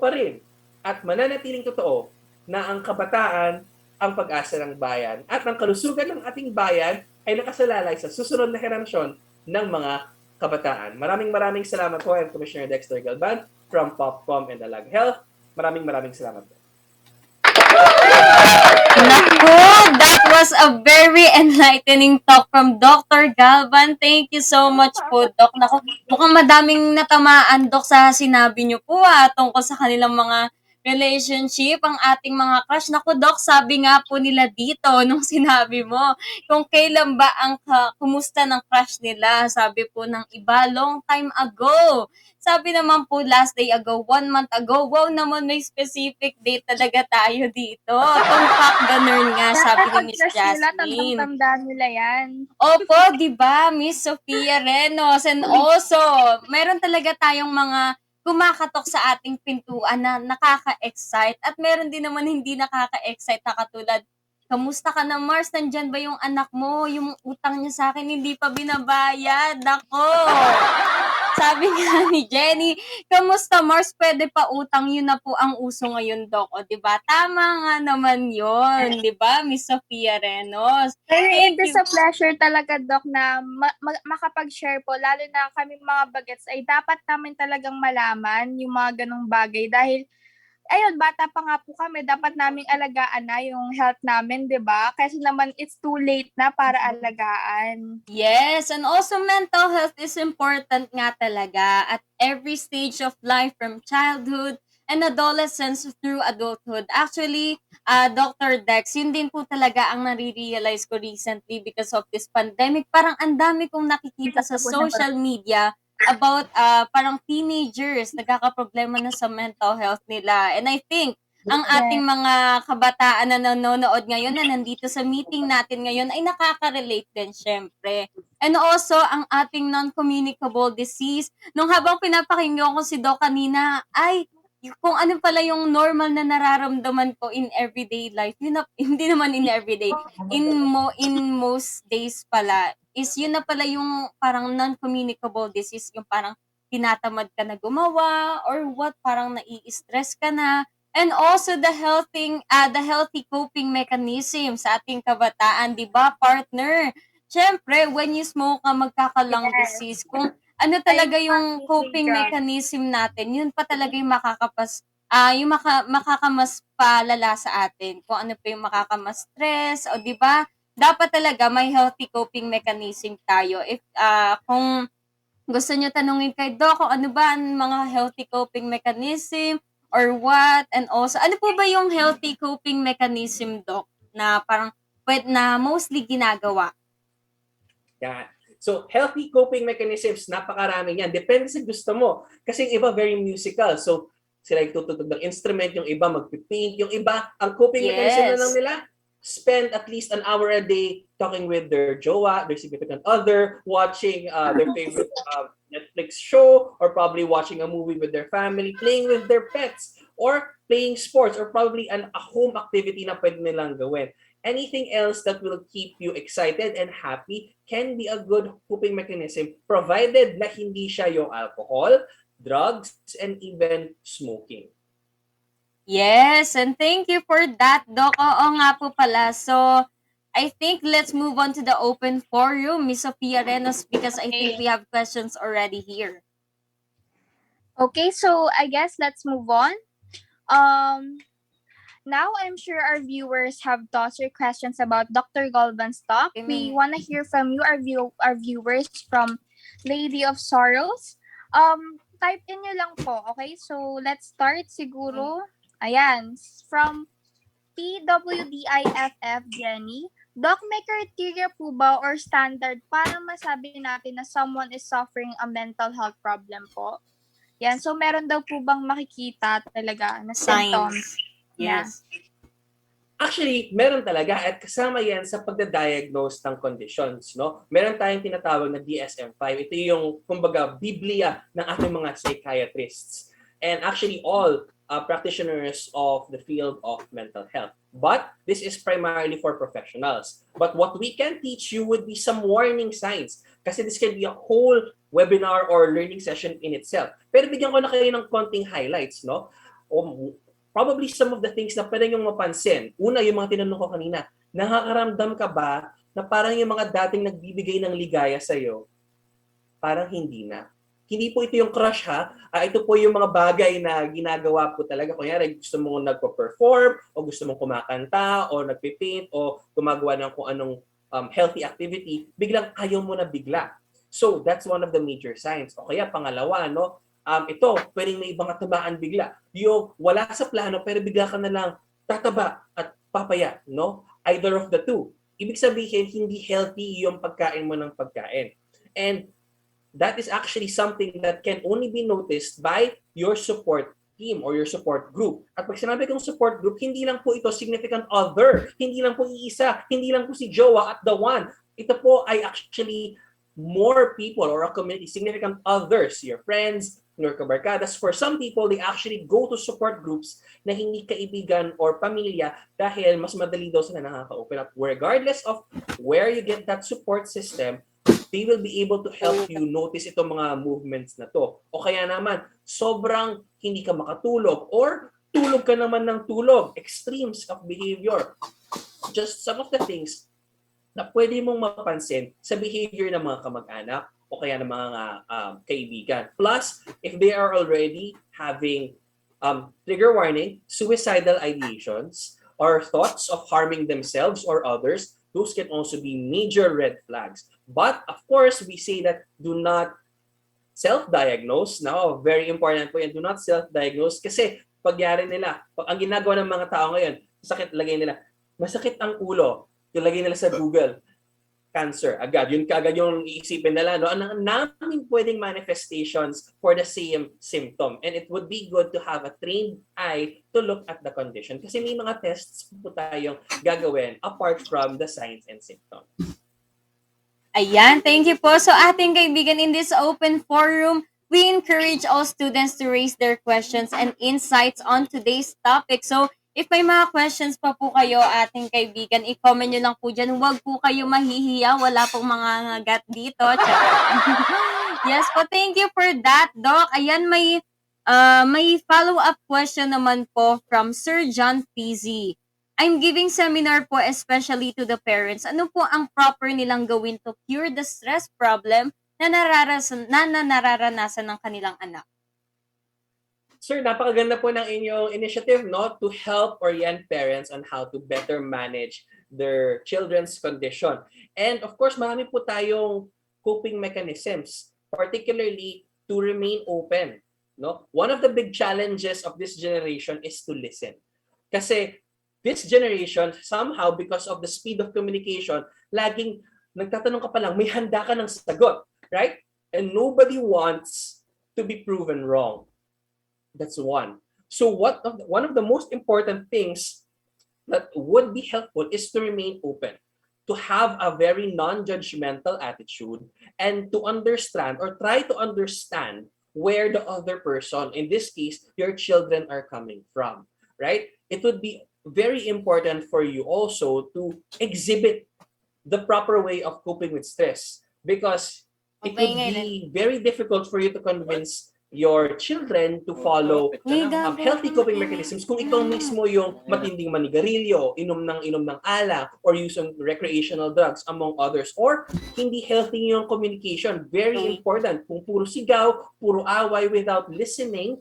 pa rin, at mananatiling totoo na ang kabataan ang pag-asa ng bayan at ang kalusugan ng ating bayan ay nakasalalay sa susunod na henerasyon ng mga kabataan. Maraming salamat po, I'm Commissioner Dexter Galban from Popcom and Alag Health. Maraming salamat po. Naku, that was a very enlightening talk from Dr. Galvan. Thank you so much po, Doc. Naku, mukhang madaming natamaan, Doc, sa sinabi niyo po tungkol sa kanilang mga relationship, ang ating mga crush. Naku, Doc, sabi nga po nila dito nung sinabi mo, kung kailan ba ang kumusta ng crush nila. Sabi po ng iba, long time ago. Sabi naman po, last day ago, 1 month ago. Wow naman, may specific date talaga tayo dito. Tumpak ganun nga, sabi ni Miss Crush nila, Jasmine. tandang-tandaan nila yan. Opo, di ba, Miss Sofia Renos? And also, meron talaga tayong mga kumakatok sa ating pintuan na nakaka-excite at meron din naman hindi nakaka-excite na katulad, kamusta ka na Mars? Nandyan ba yung anak mo? Yung utang niya sa akin hindi pa binabayad. Nako! Sabi nga ni Jenny, kamusta Mars? Pwede pa utang, yun na po ang uso ngayon, Doc. O, diba? Tama nga naman yun, diba, Miss Sofia Renos? It Thank is you. a pleasure talaga, Doc, na makapag-share po, lalo na kami mga bagets, ay dapat namin talagang malaman yung mga ganong bagay dahil ayun, bata pa nga po kami, dapat naming alagaan na yung health namin, di ba? Kasi naman, it's too late na para alagaan. Yes, and also mental health is important nga talaga at every stage of life from childhood and adolescence through adulthood. Actually, Dr. Dex, yun din po talaga ang nare-realize ko recently because of this pandemic. Parang ang dami kong nakikita sa social media about parang teenagers nagkakaproblema na sa mental health nila. And I think ang ating mga kabataan na nanonood ngayon na nandito sa meeting natin ngayon ay nakaka-relate din syempre. And also, ang ating non-communicable disease, nung habang pinapakinggan ko si Doc kanina, ay, kung ano pala yung normal na nararamdaman ko in everyday life, yun na, hindi naman in everyday, in most days pala, is yun na pala yung parang non-communicable disease, yung parang tinatamad ka na gumawa or what, parang nai-stress ka na. And also the healthy coping mechanism sa ating kabataan, 'di ba, partner? Syempre, when you smoke ka magkaka-lung disease. Kung ano talaga yung coping mechanism natin, yun pa talaga yung makakamas palala sa atin. Kung ano pa yung makakamas stress, o 'di ba? Dapat talaga may healthy coping mechanism tayo. If kung gusto niyo tanungin kay Doc kung ano ba ang mga healthy coping mechanism or what, and also, ano po ba yung healthy coping mechanism, Doc, na parang na mostly ginagawa? Yan. So, healthy coping mechanisms, napakarami yan. Depende sa gusto mo. Kasi yung iba very musical. So, sila tutugtog ng instrument, yung iba magpipaint, yung iba, ang coping mechanism na lang nila, spend at least an hour a day talking with their jowa, their significant other, watching their favorite Netflix show, or probably watching a movie with their family, playing with their pets, or playing sports, or probably a home activity na pwede nilang gawin. Anything else that will keep you excited and happy can be a good coping mechanism, provided na hindi siya yung alcohol, drugs, and even smoking. Yes, and thank you for that, Doc. Oo nga po pala. So, I think let's move on to the open forum, Miss Sofia Renos, because I think we have questions already here. Okay, so I guess let's move on. Now I'm sure our viewers have thoughts or questions about Dr. Galvan's talk. We want to hear from you, our viewers from Lady of Sorrows. Type in nyo lang po, okay? So let's start siguro. Ayan, from PWDIFF Jenny. Doc, may criteria po ba or standard para masabi natin na someone is suffering a mental health problem po? Yan, so meron daw po bang makikita talaga na symptoms? Yes. Actually, meron talaga at kasama yan sa pagda-diagnose ng conditions, no? Meron tayong tinatawag na DSM-5. Ito yung, kumbaga, Biblia ng ating mga psychiatrists. And actually, all practitioners of the field of mental health. But this is primarily for professionals. But what we can teach you would be some warning signs. Kasi this can be a whole webinar or learning session in itself. Pero bigyan ko na kayo ng konting highlights, no? Probably some of the things na pwede nyo mapansin. Una, yung mga tinanong ko kanina, nakakaramdam ka ba na parang yung mga dating nagbibigay ng ligaya sa'yo, parang hindi na. Hindi po ito yung crush ha. Ito po yung mga bagay na ginagawa po talaga. Kunyari, gusto mong nagpo-perform o gusto mong kumakanta o nagpipaint o gumagawa ng kung anong healthy activity, biglang ayaw mo na bigla. So, that's one of the major signs. O kaya pangalawa, no? Ito, pwedeng may ibang tamaan bigla. Yung wala sa plano pero bigla ka na lang tataba at papaya, no? Either of the two. Ibig sabihin, hindi healthy yung pagkain mo ng pagkain. And that is actually something that can only be noticed by your support team or your support group. At pag sinabi kong support group, hindi lang po ito significant other, hindi lang po iisa, hindi lang po si jowa at the one. Ito po ay actually more people or a community, significant others, your friends, your kabarkadas. For some people, they actually go to support groups na hindi kaibigan or pamilya dahil mas madali daw sila nakaka-open up. Regardless of where you get that support system, they will be able to help you notice itong mga movements na to. O kaya naman, sobrang hindi ka makatulog or tulog ka naman ng tulog, extremes of behavior. Just some of the things na pwede mong mapansin sa behavior ng mga kamag-anak o kaya ng mga kaibigan. Plus, if they are already having trigger warning, suicidal ideations, or thoughts of harming themselves or others, those can also be major red flags. But of course, we say that do not self-diagnose. Now, very important po yan, do not self-diagnose kasi pagyari nila, ang ginagawa ng mga tao ngayon, sakit, lagay nila, masakit ang ulo, ilagay nila sa Google, cancer, agad. Yun kagad yung iisipin nila. No? Ang naming pwedeng manifestations for the same symptom. And it would be good to have a trained eye to look at the condition. Kasi may mga tests po tayong gagawin apart from the signs and symptoms. Ayan, thank you po. So ating kaibigan, in this open forum, we encourage all students to raise their questions and insights on today's topic. So if may mga questions pa po kayo, ating kaibigan, i-comment nyo lang po dyan. Huwag po kayo mahihiya. Wala pong mga ngagat dito. Yes po, thank you for that, Doc. Ayan, may follow-up question naman po from Sir John PZ. I'm giving seminar po especially to the parents. Ano po ang proper nilang gawin to cure the stress problem na nararanasan ng kanilang anak? Sir, napakaganda po ng inyong initiative, no, to help orient parents on how to better manage their children's condition. And of course, marami po tayong coping mechanisms, particularly to remain open. No? One of the big challenges of this generation is to listen. Kasi this generation, somehow, because of the speed of communication, laging nagtatanong ka pa lang, may handa ka ng sagot, right? And nobody wants to be proven wrong. That's one. So one of the most important things that would be helpful is to remain open, to have a very non-judgmental attitude, and to understand or try to understand where the other person, in this case, your children, are coming from, right? It would be very important for you also to exhibit the proper way of coping with stress, because it would be very difficult for you to convince your children to follow healthy coping mechanisms kung ikaw mismo yung matinding manigarilyo, inom ng alak, or use of recreational drugs, among others, or hindi healthy yung communication. Very important. Kung puro sigaw, puro away without listening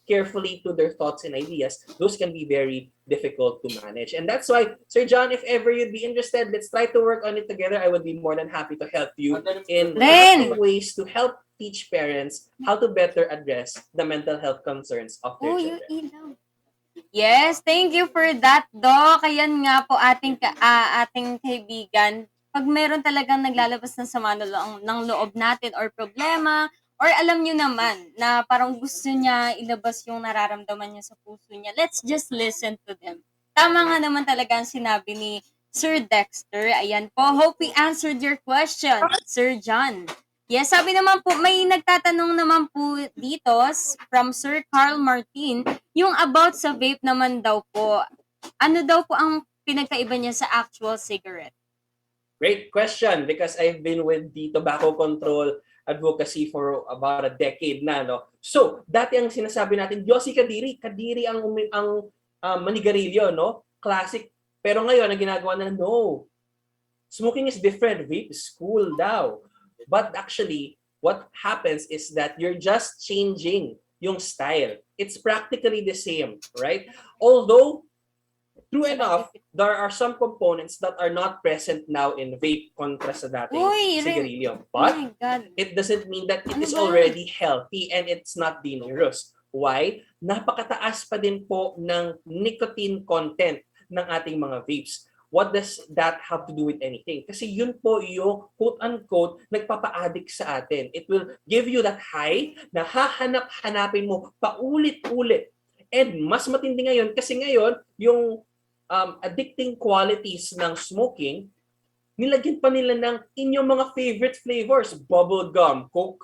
carefully to their thoughts and ideas, those can be very difficult to manage. And that's why, Sir John, if ever you'd be interested, let's try to work on it together. I would be more than happy to help you in ways to help teach parents how to better address the mental health concerns of their children. Yes, thank you for that, Doc. Ayan nga po ating kaibigan. Pag meron talagang naglalabas ng sama ng loob natin or problema, or alam nyo naman na parang gusto niya ilabas yung nararamdaman niya sa puso niya, let's just listen to them. Tama nga naman talaga ang sinabi ni Sir Dexter. Ayan po. Hope we answered your question, Sir John. Yes, sabi naman po, may nagtatanong naman po dito from Sir Carl Martin, yung about sa vape naman daw po. Ano daw po ang pinagkaiba niya sa actual cigarette? Great question, because I've been with the tobacco control advocacy for about a decade na, no? So, dati ang sinasabi natin, Yossi Kadiri ang manigarilyo, no? Classic. Pero ngayon, ang ginagawa na, no. Smoking is different. Vape is cool daw. But actually, What happens is that you're just changing yung style. It's practically the same, right? Although, true enough, there are some components that are not present now in vape kontra sa dating sigarilyo. Oh But my God. it doesn't mean that it Ano is ba? already healthy and it's not dangerous. Why? Napakataas pa din po ng nicotine content ng ating mga vapes. What does that have to do with anything? Kasi yun po yung quote-unquote nagpapa-addict sa atin. It will give you that high na hahanap-hanapin mo paulit-ulit. And mas matindi ngayon kasi ngayon yung addicting qualities ng smoking, nilagyan pa nila ng inyong mga favorite flavors, bubble gum, Coke,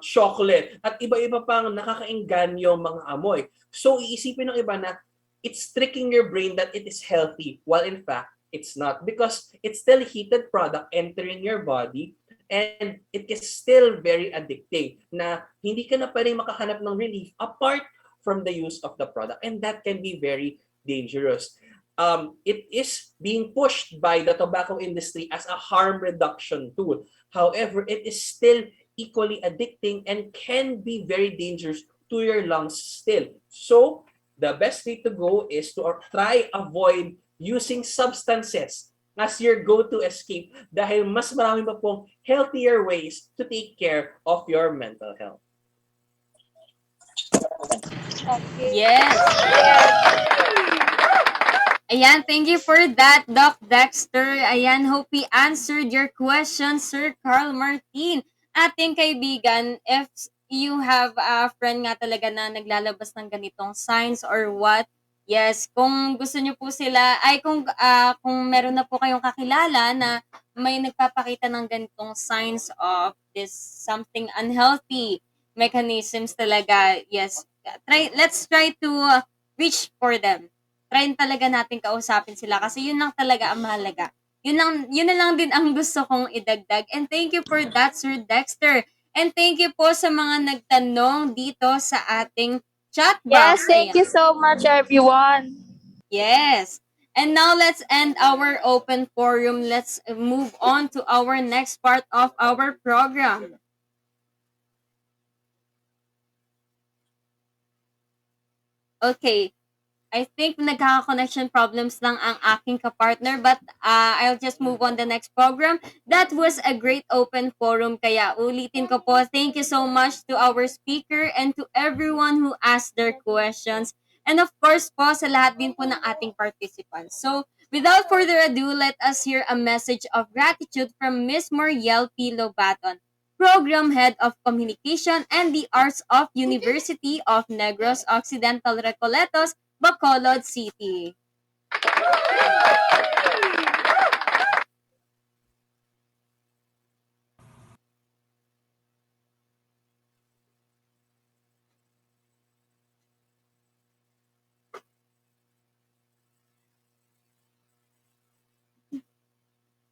chocolate, at iba-iba pang nakakaingganyong mga amoy. So iisipin ng iba na it's tricking your brain that it is healthy, while in fact, it's not. Because it's still heated product entering your body, and it is still very addicting na hindi ka na pwedeng makahanap ng relief apart from the use of the product. And that can be very dangerous. It is being pushed by the tobacco industry as a harm reduction tool. However, it is still equally addicting and can be very dangerous to your lungs still. So, the best way to go is to try avoid using substances as your go-to escape dahil mas marami pa pong healthier ways to take care of your mental health. Yes. Ayan, thank you for that, Doc Dexter. Ayan, hope we answered your question, Sir Carl Martin. Ating kaibigan, if you have a friend nga talaga na naglalabas ng ganitong signs or what, yes, kung gusto niyo po sila, ay kung meron na po kayong kakilala na may nagpapakita ng ganitong signs of this something unhealthy mechanisms talaga, yes, let's try to reach for them. Try talaga natin kausapin sila kasi yun lang talaga ang mahalaga. Yun na lang din ang gusto kong idagdag. And thank you for that, Sir Dexter. And thank you po sa mga nagtanong dito sa ating chat Yes, box. thank Ayan. you so much, everyone. Yes. And now let's end our open forum. Let's move on to our next part of our program. Okay. I think nagkaka-connection problems lang ang aking kapartner, but I'll just move on the next program. That was a great open forum, kaya ulitin ko po, thank you so much to our speaker and to everyone who asked their questions. And of course po, sa lahat din po ng ating participants. So, without further ado, let us hear a message of gratitude from Miss Moriel P. Lobaton, Program Head of Communication and the Arts of University of Negros Occidental Recoletos, Bacolod City.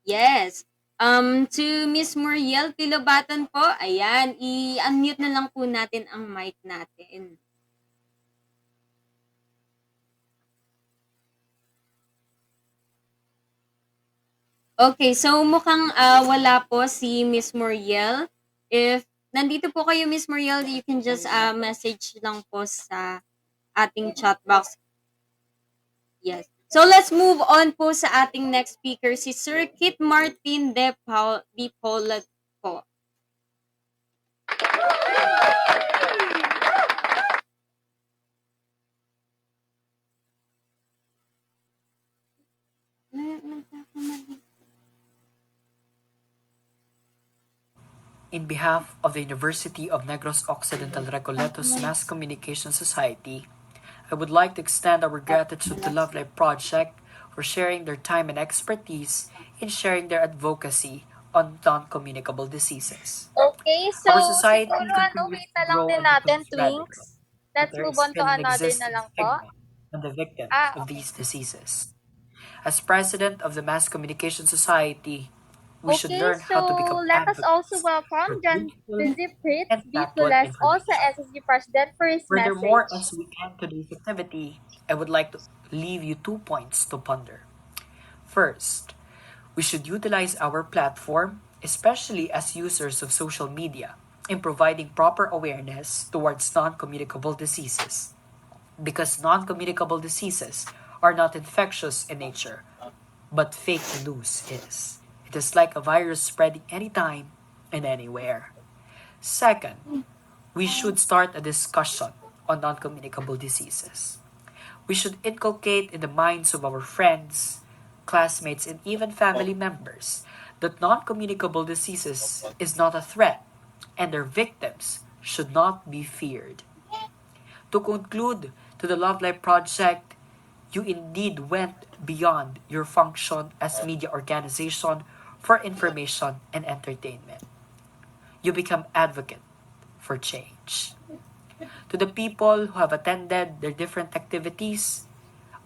Yes. To Miss Muriel Pilobatan po, ayan, i-unmute na lang po natin ang mic natin. Okay, so mukhang wala po si Miss Muriel. If nandito po kayo, Miss Muriel, you can just message lang po sa ating chat box. Yes. So let's move on po sa ating next speaker, si Sir Kit Martin de Paula po. In behalf of the University of Negros Occidental Recoletos Mass Communication Society, I would like to extend our gratitude to Love Life Project for sharing their time and expertise in sharing their advocacy on non-communicable diseases. Okay, so Our society siguro continues wait to na lang grow din and natin, become radical, Twinks. but Let's there move is on to still an another na existing lang po. stigma on the victims of Okay. these diseases. As president of the Mass Communication Society, we should Okay, learn how to become so let us also advocates for welcome John truthful Biziprit and factual Bipules, also information. SSG President, for his Furthermore, message. as we end today's activity, I would like to leave you 2 points to ponder. First, we should utilize our platform, especially as users of social media, in providing proper awareness towards non-communicable diseases. Because non-communicable diseases are not infectious in nature, but fake news is. It is like a virus spreading anytime and anywhere. Second, we should start a discussion on non-communicable diseases. We should inculcate in the minds of our friends, classmates, and even family members that non-communicable diseases is not a threat and their victims should not be feared. To conclude, to the Love Life Project, you indeed went beyond your function as media organization for information and entertainment. You become advocate for change. To the people who have attended their different activities,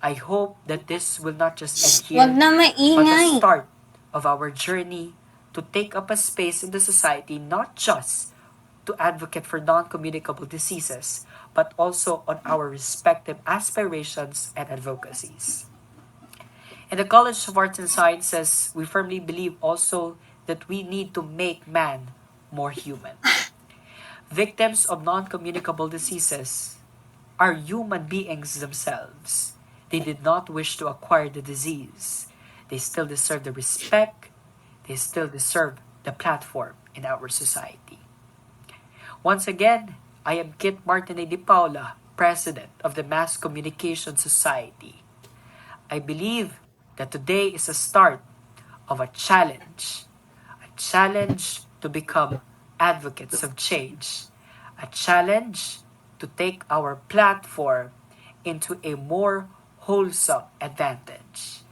I hope that this will not just end Wag here, na but a maingay. start of our journey to take up a space in the society not just to advocate for non-communicable diseases, but also on our respective aspirations and advocacies. In the College of Arts and Sciences, we firmly believe also that we need to make man more human. Victims of non-communicable diseases are human beings themselves. They did not wish to acquire the disease. They still deserve the respect. They still deserve the platform in our society. Once again, I am Kit Martinez de Paula, President of the Mass Communication Society. I believe that today is a start of a challenge to become advocates of change, a challenge to take our platform into a more wholesome advantage.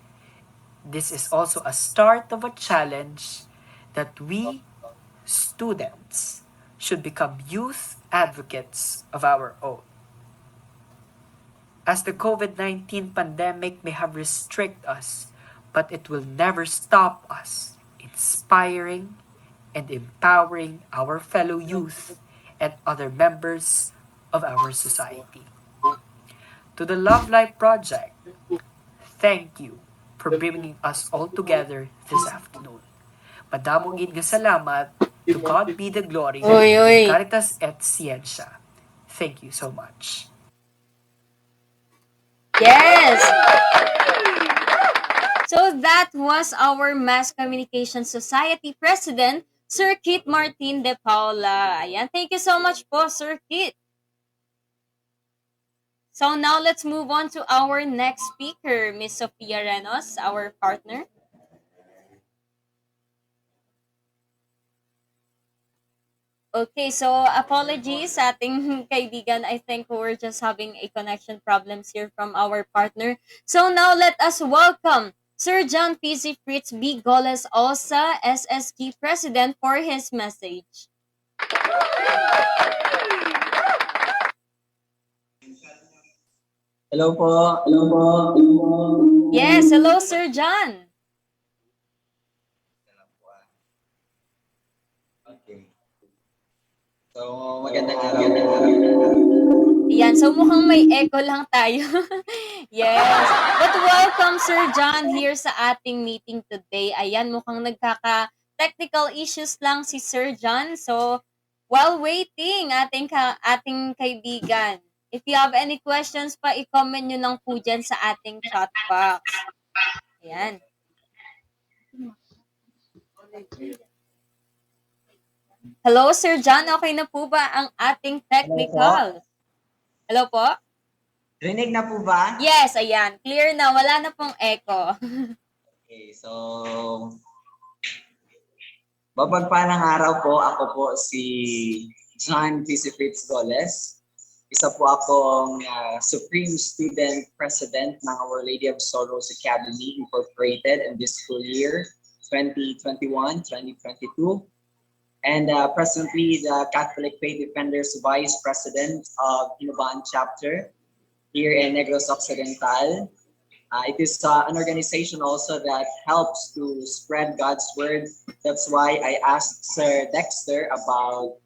This is also a start of a challenge that we students should become youth advocates of our own. As the COVID-19 pandemic may have restricted us, but it will never stop us inspiring and empowering our fellow youth and other members of our society. To the Love Life Project, thank you for bringing us all together this afternoon. Madamong gid nga salamat. To God be the glory. Uy, In uy. Caritas et Scientia. Thank you so much. Yes! So that was our Mass Communication Society President, Sir Kit Martin de Paula. Ayan, thank you so much po, Sir Kit. So now let's move on to our next speaker, Miss Sofia Renos, our partner. Okay, so apologies sa ating kaibigan. I think we're just having a connection problems here from our partner. So now let us welcome Sir John P.C. Fritz B. Goles Osa, SSG President, for his message. Hello po. Hello po. Yes, hello Sir John. Okay. So, magandang araw po. Ayan, so mukhang may echo lang tayo. Yes. But welcome Sir John here sa ating meeting today. Ayan, mukhang technical issues lang si Sir John. So, while waiting, ating kaibigan, if you have any questions pa, i-comment nyo lang po dyan sa ating chat box. Ayan. Hello, Sir John. Okay na po ba ang ating technical? Hello po? Rinig na po ba? Yes, ayan. Clear na. Wala na pong echo. Okay, so mapagpalang araw po. Ako po si John P.C. Fritz Goles. Isa po akong Supreme Student President ng Our Lady of Sorrows Academy Incorporated in this school year 2021-2022. And presently the Catholic Faith Defenders Vice President of Untitled Chapter here in Negros Occidental. It is an organization also that helps to spread God's word. That's why I asked Sir Dexter about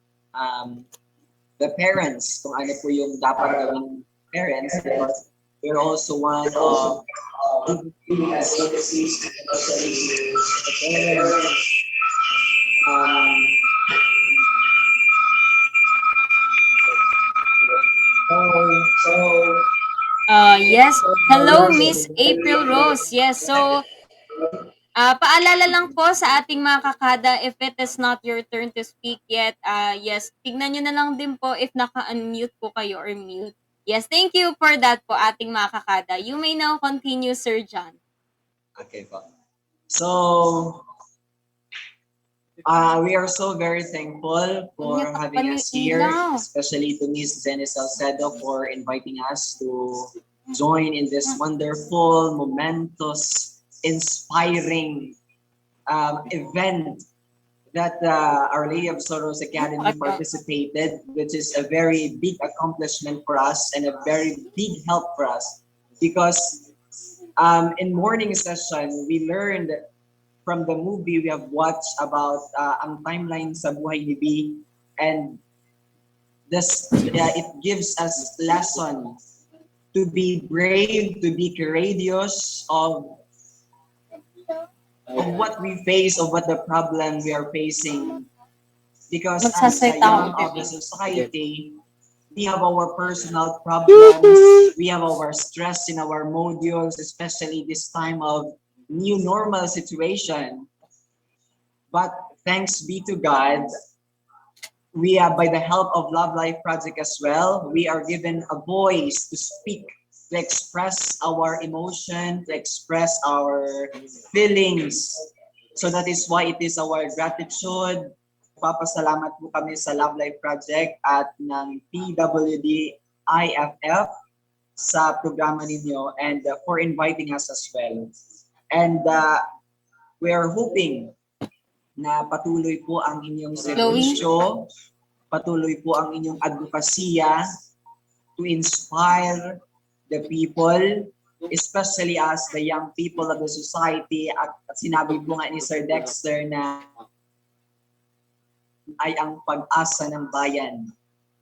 the parents, kung ano po yung dapat gawing parents, because we're also one of the parents Yes. Hello, Miss April Rose. Yes. So, paalala lang po sa ating mga kakada, if it is not your turn to speak yet, yes, tignan nyo na lang din po if naka-unmute po kayo or mute. Yes, thank you for that po ating mga kakada. You may now continue, Sir John. Okay po. So, we are so very thankful for having us here, especially to Ms. Zenny Salcedo for inviting us to join in this wonderful, momentous, inspiring event that Our Lady of Sorrows Academy participated, which is a very big accomplishment for us and a very big help for us. Because in morning session, we learned from the movie we have watched about ang timeline sa buhay ni B, and this it gives us lesson to be brave, to be courageous of what we face, of what the problem we are facing. Because as a young of the society, we have our personal problems, we have our stress in our modules, especially this time of new normal situation. But thanks be to God, we are, by the help of Love Life Project as well, we are given a voice to speak, to express our emotion, to express our feelings. So that is why it is our gratitude. Papasalamat po kami sa Love Life Project at ng PWD IFF sa programa ninyo, and for inviting us as well. And we are hoping na patuloy po ang inyong serbisyo, patuloy po ang inyong advokasya to inspire the people, especially as the young people of the society. At sinabi po nga ni Sir Dexter na ay ang pag-asa ng bayan.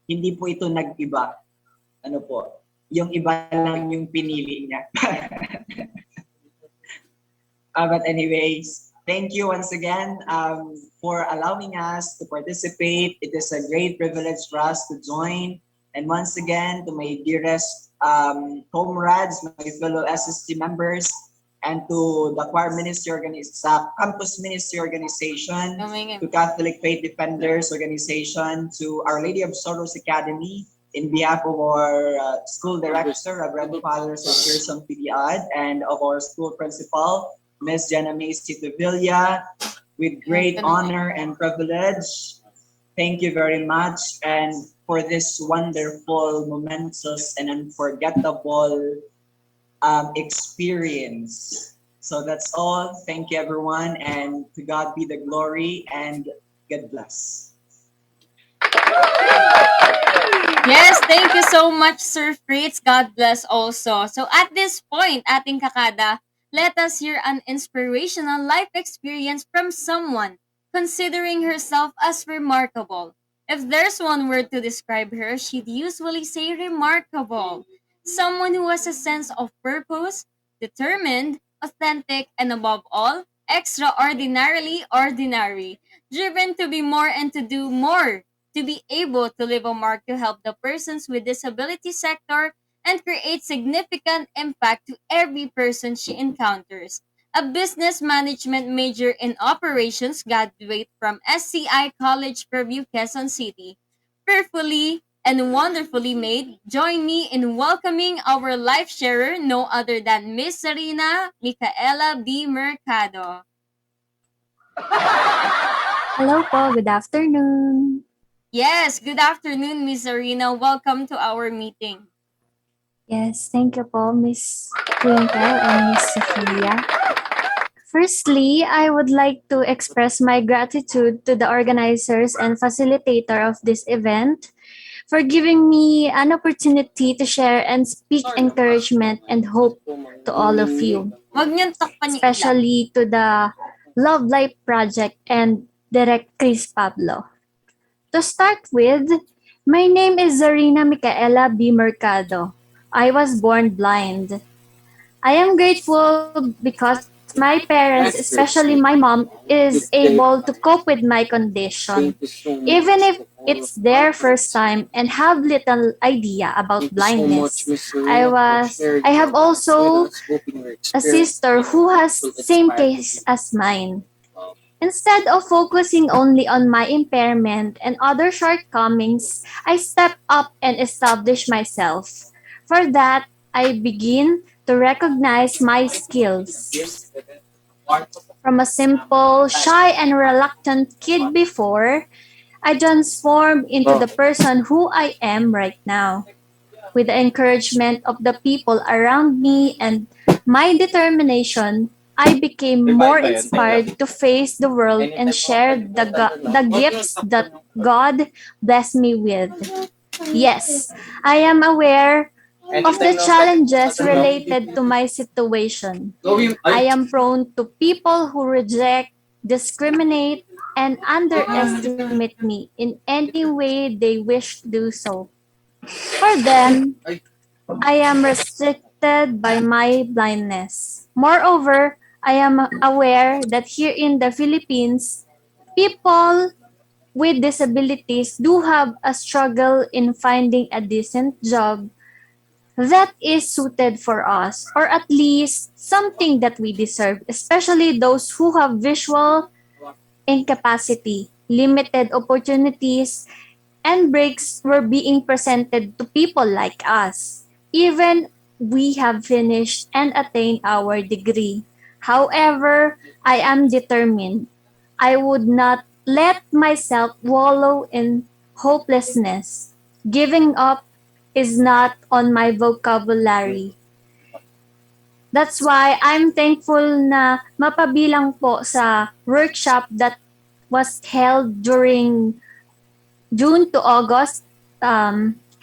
Hindi po ito nag-iba. Ano po? Yung iba lang yung pinili niya. But anyways, thank you once again for allowing us to participate. It is a great privilege for us to join. And once again, to my dearest comrades, my fellow SST members, and to the choir ministry campus ministry organization, to Catholic Faith Defenders organization, to Our Lady of Sorrows Academy, in behalf of our school director, Reverend Father Sir Pearson Pidiad, and of our school principal, Ms. Jenna Macy Tevilla, with great honor and privilege. Thank you very much, and for this wonderful, momentous, and unforgettable experience. So that's all. Thank you, everyone, and to God be the glory, and God bless. Yes, thank you so much, Sir Fritz. God bless also. So at this point, ating kakada, let us hear an inspirational life experience from someone considering herself as remarkable. If there's one word to describe her, she'd usually say remarkable. Someone who has a sense of purpose, determined, authentic, and above all, extraordinarily ordinary, driven to be more and to do more, to be able to leave a mark to help the persons with disability sector and create significant impact to every person she encounters. A business management major in operations graduate from SCI College Preview, Quezon City. Fearfully and wonderfully made, join me in welcoming our life sharer, no other than Miss Serena Micaela B. Mercado. Hello po, good afternoon. Yes, good afternoon, Miss Serena. Welcome to our meeting. Yes, thank you po, Miss Twinkle and Miss Sophia. Firstly, I would like to express my gratitude to the organizers and facilitator of this event for giving me an opportunity to share and speak encouragement and hope to all of you, especially to the Love Life Project and Direct Chris Pablo. To start with, my name is Zarina Micaela B. Mercado. I was born blind. I am grateful because of my parents, especially my mom, is able to cope with my condition, even if it's their first time and have little idea about blindness. I have also a sister who has same case as mine. Instead of focusing only on my impairment and other shortcomings, I step up and establish myself. For that, I begin to recognize my skills. From a simple, shy, and reluctant kid before, I transformed into the person who I am right now. With the encouragement of the people around me and my determination, I became more inspired to face the world and share the gifts that God blessed me with. Yes, I am aware of the challenges related to my situation. I am prone to people who reject, discriminate, and underestimate me in any way they wish to do so. For them, I am restricted by my blindness. Moreover, I am aware that here in the Philippines, people with disabilities do have a struggle in finding a decent job that is suited for us, or at least something that we deserve, especially those who have visual incapacity, limited opportunities, and breaks were being presented to people like us, even we have finished and attained our degree. However, I am determined. I would not let myself wallow in hopelessness. Giving up is not on my vocabulary. That's why I'm thankful na mapabilang po sa workshop that was held during June to August,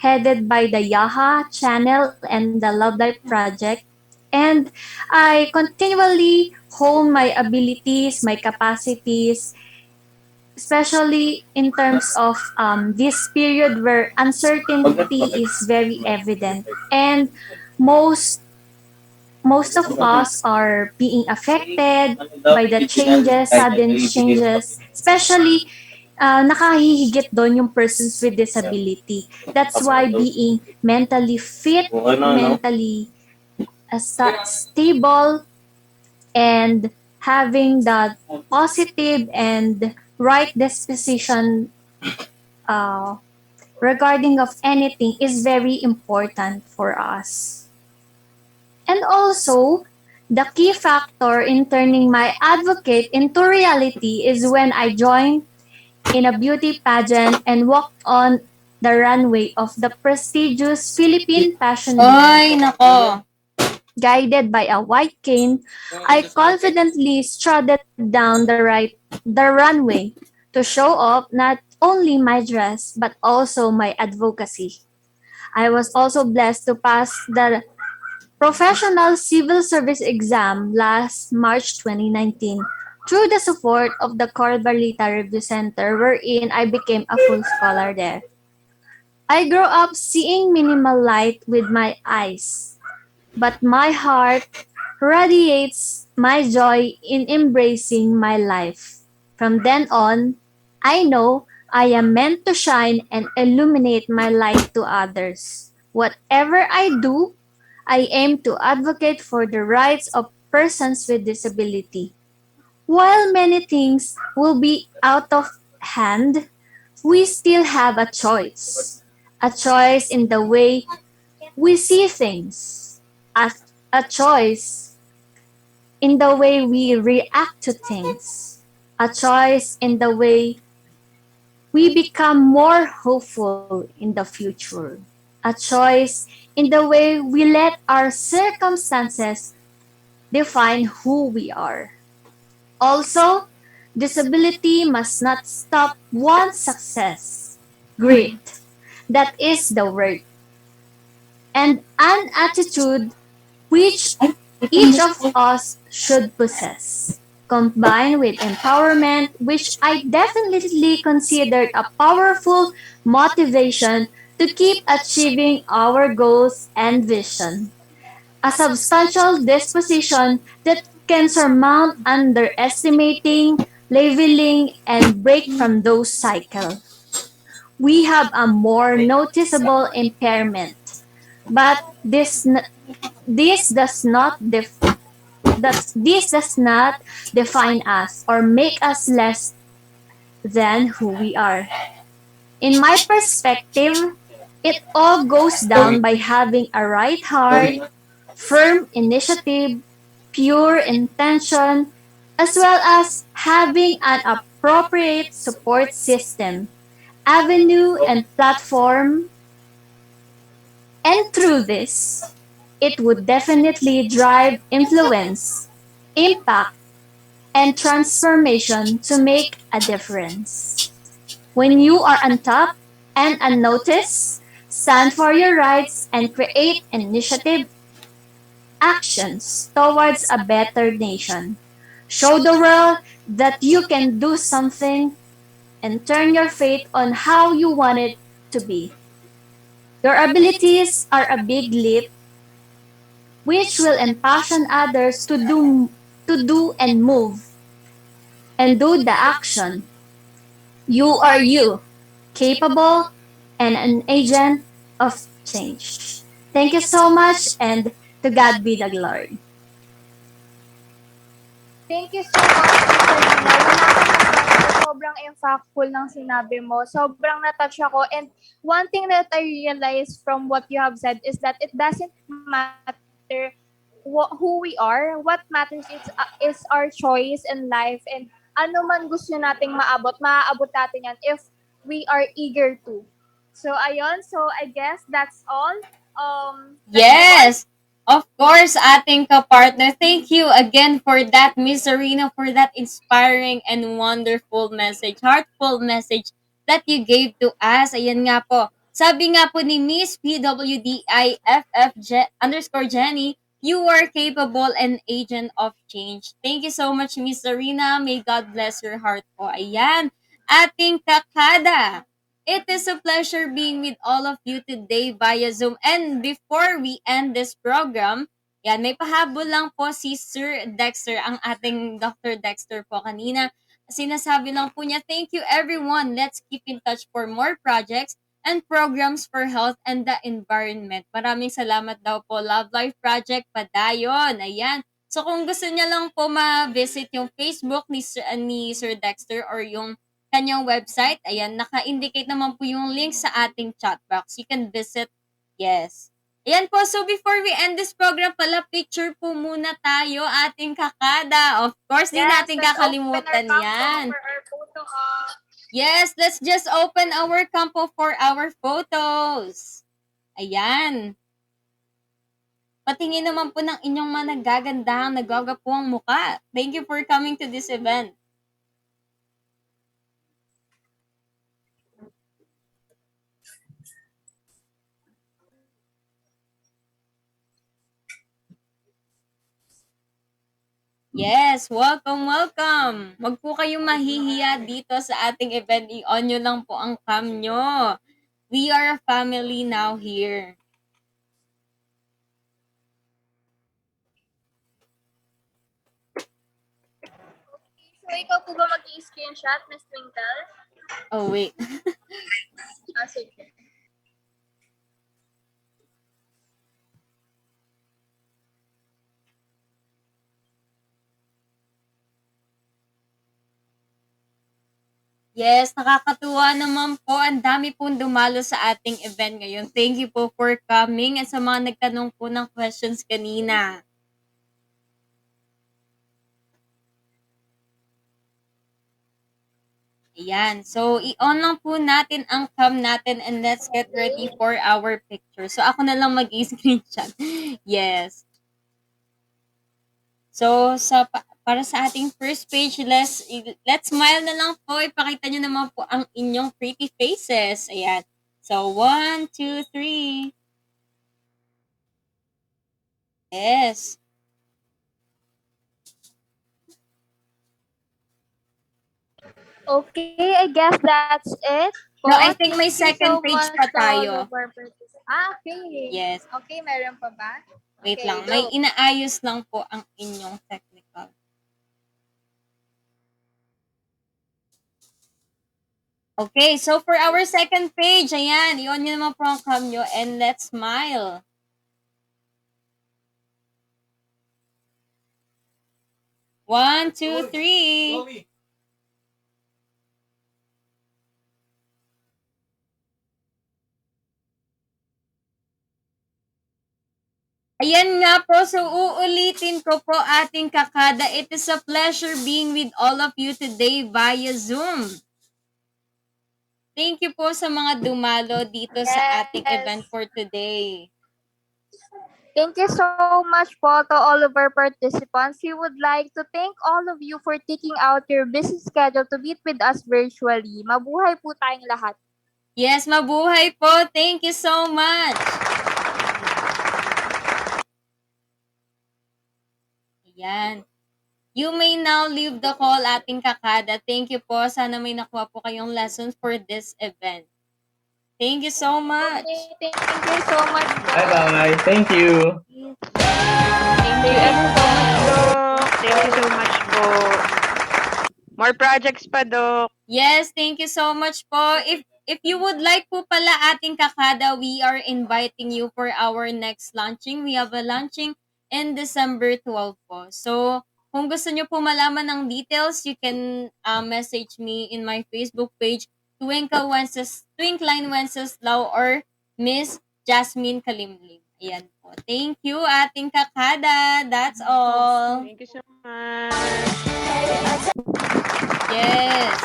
headed by the Yaha channel and the Love Life Project. And I continually hone my abilities, my capacities, especially in terms of this period where uncertainty is very evident. And most most of us are being affected by the changes, sudden changes, especially nakahihigit doon yung persons with disability. That's why being mentally fit, mentally stable, and having that positive and right disposition uh, regarding of anything is very important for us. And also, the key factor in turning my advocate into reality is when I joined in a beauty pageant and walked on the runway of the prestigious Philippine Fashion Ay, Week. nako. Guided by a white cane, I confidently strutted down the runway to show off not only my dress but also my advocacy. I was also blessed to pass the professional civil service exam last March 2019 through the support of the Corbalita Review Center wherein I became a full scholar there. I grew up seeing minimal light with my eyes, but my heart radiates my joy in embracing my life. From then on, I know I am meant to shine and illuminate my light to others. Whatever I do, I aim to advocate for the rights of persons with disability. While many things will be out of hand, we still have a choice. A choice in the way we see things. A, a choice in the way we react to things. A choice in the way we become more hopeful in the future. A choice in the way we let our circumstances define who we are. Also, disability must not stop one's success. Grit, that is the word. And an attitude which each of us should possess, combined with empowerment, which I definitely considered a powerful motivation to keep achieving our goals and vision. a substantial disposition that can surmount underestimating, leveling, and break from those cycles. We have a more noticeable impairment, but this does not this does not define us or make us less than who we are. In my perspective, it all goes down by having a right heart, firm initiative, pure intention, as well as having an appropriate support system, avenue, and platform. And through this, it would definitely drive influence, impact, and transformation to make a difference. When you are on top and unnoticed, stand for your rights and create initiative actions towards a better nation. Show the world that you can do something and turn your faith on how you want it to be. Your abilities are a big leap which will impassion others to do and move and do the action. You are you, capable and an agent of change. Thank you so much and to God be the glory. Thank you so much, Mr. Gina. Wala akong masabi. Sobrang impactful ng sinabi mo. Sobrang natouch ako. And one thing that I realized from what you have said is that it doesn't matter who we are. What matters is our choice in life. And ano man gusto nating maabot, maaabot natin yan if we are eager to. So, ayun. So, I guess that's all. Let's move on. Yes, of course, ating kapartner. Thank you again for that, Miss Arena, for that inspiring and wonderful message, heartful message that you gave to us. Ayan nga po. Sabi nga po ni Miss PWDIFF underscore Jenny, you are capable and agent of change. Thank you so much, Miss Arena. May God bless your heart po. Ayan, ating kakada. It is a pleasure being with all of you today via Zoom. And before we end this program, yan, may pahabol lang po si Sir Dexter, ang ating Dr. Dexter po kanina. Sinasabi lang po niya, thank you everyone. Let's keep in touch for more projects and programs for health and the environment. Maraming salamat daw po, Love Life Project Padayon. Ayan. So kung gusto niya lang po ma-visit yung Facebook ni Sir Dexter or yung kanyang website. Ayan, naka-indicate naman po yung link sa ating chat box. You can visit. Yes. Ayan po, so before we end this program pala, picture po muna tayo ating kakada. Of course, di Yes, natin let's open our kakalimutan campo yan. for our photo op. Yes, let's just open our campo for our photos. Ayan. Patingin naman po ng inyong mga nagagandahang, nagwagapuang muka. Thank you for coming to this event. Yes, welcome, welcome. Wag po kayong mahihiya dito sa ating event. I-on nyo lang po ang cam nyo. We are a family now here. So, ikaw po ba mag-i-screenshot, Miss Twinkle? Oh, wait. Sige. Yes, nakakatuwa naman po. Ang dami pong dumalo sa ating event ngayon. Thank you po for coming at sa mga nagtanong po ng questions kanina. Ayan. So, i-on lang po natin ang cam natin and let's get ready for our picture. So, ako na lang mag-i-screenshot. Yes. So, para sa ating first page, let's smile na lang po. Ipakita nyo naman po ang inyong pretty faces. Ayan. So, 1, 2, 3. Yes. Okay, I guess that's it po. No, I think may Thank you second so page much pa to all tayo. of our participants. Okay. Yes. Okay, meron pa ba? Wait Okay, lang, may go. inaayos lang po ang inyong technical. Okay, so for our second page, ayan, i-on nyo naman po ang cam nyo and let's smile. One, two, three. Ayan nga po, so uulitin ko po ating kakada. It is a pleasure being with all of you today via Zoom. Thank you po sa mga dumalo dito sa ating event for today. Thank you so much po to all of our participants. We would like to thank all of you for taking out your busy schedule to meet with us virtually. Mabuhay po tayong lahat. Yes, mabuhay po. Thank you so much. Ayan. You may now leave the call, ating kakada. Thank you po. Sana may nakuha po kayong lessons for this event. Thank you so much. Okay, thank you so much po. Bye-bye. Thank you. Thank you, everyone. Dok. Thank you so much po. More projects pa, Dok. Yes, thank you so much po. If you would like po pala ating kakada, we are inviting you for our next launching. We have a launching in December 12 po. So, kung gusto nyo po malaman ng details, you can message me in my Facebook page, Twinkline Wenceslao or Miss Jasmine Kalimlim. Ayan po. Thank you, ating kakada. That's all. Thank you so much. Yes.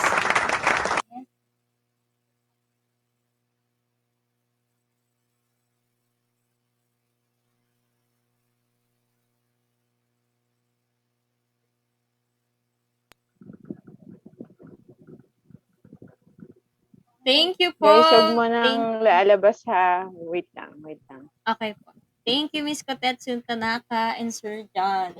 Thank you po. Guys, huwag mo nang lalabas ha. Wait lang. Okay po. Thank you, Miss Kotetsu Tanaka and Sir John.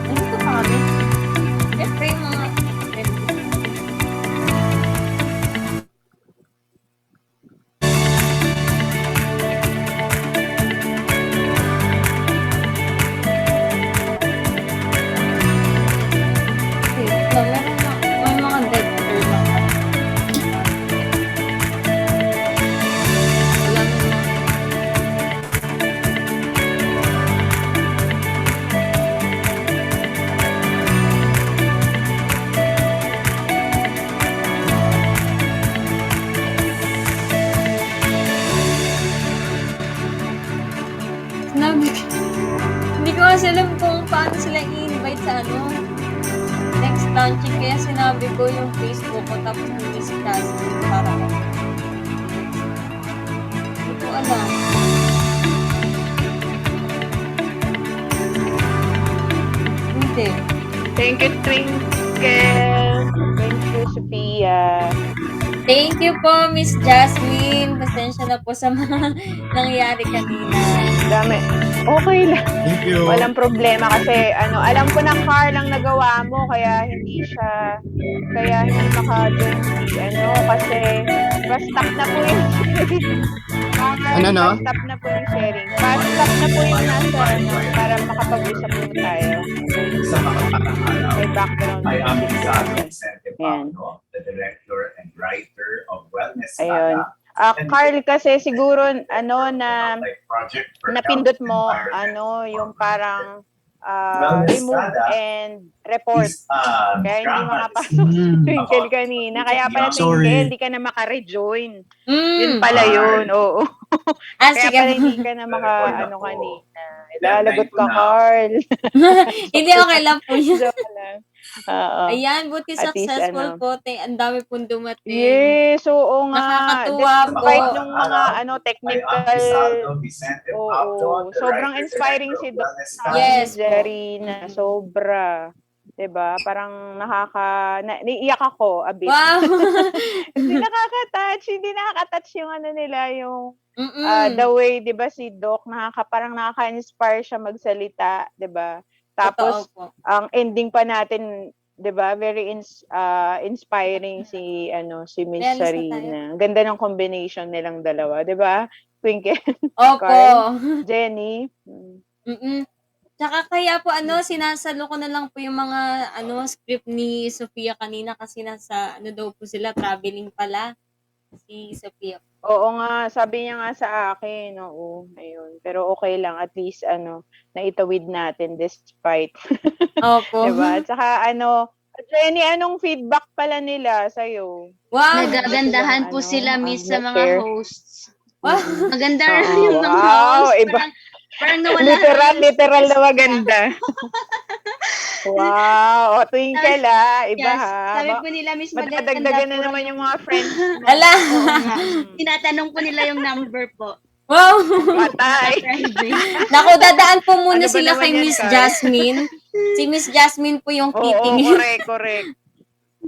Nandito pa kami. Siyempre yung mga Wait lang, may mga dead air lang. Wala namang- Sinabi ko, hindi ko kasi alam kung paano sila i-invite sa next launching. Kaya sinabi ko yung Facebook ko tapos yung si Jasmine para hindi ko alam. Hindi. Thank you, Twinkle. Thank you, Sophia. Thank you po, Miss Jasmine. Pasensya na po sa mga nangyari kanina. Dami. Okay lang. Thank you. Walang problema kasi alam ko na car lang nagawa mo kaya hindi maka-join kasi pa-stop na po yung sharing. Pa-stop na po yung sharing. Pa-stop na po yung nasa para makapag-usap po tayo. Sa mga parang araw, May background I am music. Isaac Vicente Ayan. Pablo, the director and writer of Wellness Ayun. Data, Carl, kasi siguro na project for napindot health mo environment yung parang Wellness remove Data and report. is Kaya hindi drama makapasok si Twinkle about- kanina. Kaya pala Sorry. Twinkle, hindi ka na maka-rejoin. Yun Mm. pala yun, oo. Kaya Sige pala po. hindi ka na maka ako. kanina. Ilalagot Deadline ko ka, na. Carl. Hindi, okay lang po yun. Joke lang. Oo. Ayan, buti At least successful ano. po. Ang dami pong dumating. Yes, oo nga. Nakakatuwa Despite po. nung mga Ay technical, Apisaldo Vicente Pablo, oo, the sobrang Writer-Director inspiring of si Doc Wellness namin ni Yes Studies. po. Jarina. Sobra. 'Di ba? Parang naiiyak ako a bit. Wow! Kasi hindi nakaka-touch yung ano nila, yung the Mm. way, 'di ba, si Doc parang nakaka-inspire siya magsalita, 'di ba? Totoo Tapos po. ang ending pa natin, 'di ba, very inspiring si Miss Realist na tayo. Sarina. Ang ganda ng combination nilang dalawa, 'di ba? Twinkle, Opo. Carl, Jenny. Mm. Tsaka kaya po sinasalo ko na lang po yung mga script ni Sofia kanina kasi nasa daw po sila, traveling pala si Sofia. Oo nga, sabi niya nga sa akin, oo, ayun. Pero okay lang, at least naitawid natin despite. Opo. 'Di ba? At saka Jenny, anong feedback pala nila sa'yo? Wow! Meron ba silang Nagagandahan po sila, miss, sa mga na-share? hosts. Wow! Maganda raw Oo, yung mga wow, host. iba. Parang nawala raw yung Literal na stress nila. maganda. Wow, Twinkle iba Yes, ha. sabi po nila, miss, maganda Madadagdagan na po raw naman yung yung... mga friends mo. Ala! Oo nga. Tinatanong po nila yung number po. Wow! Patay. Naka-private. Naku, dadaan po muna Ano ba sila naman kay yan, Miss Carl? Jasmine. Si Miss Jasmine po yung Oo, titingin. correct.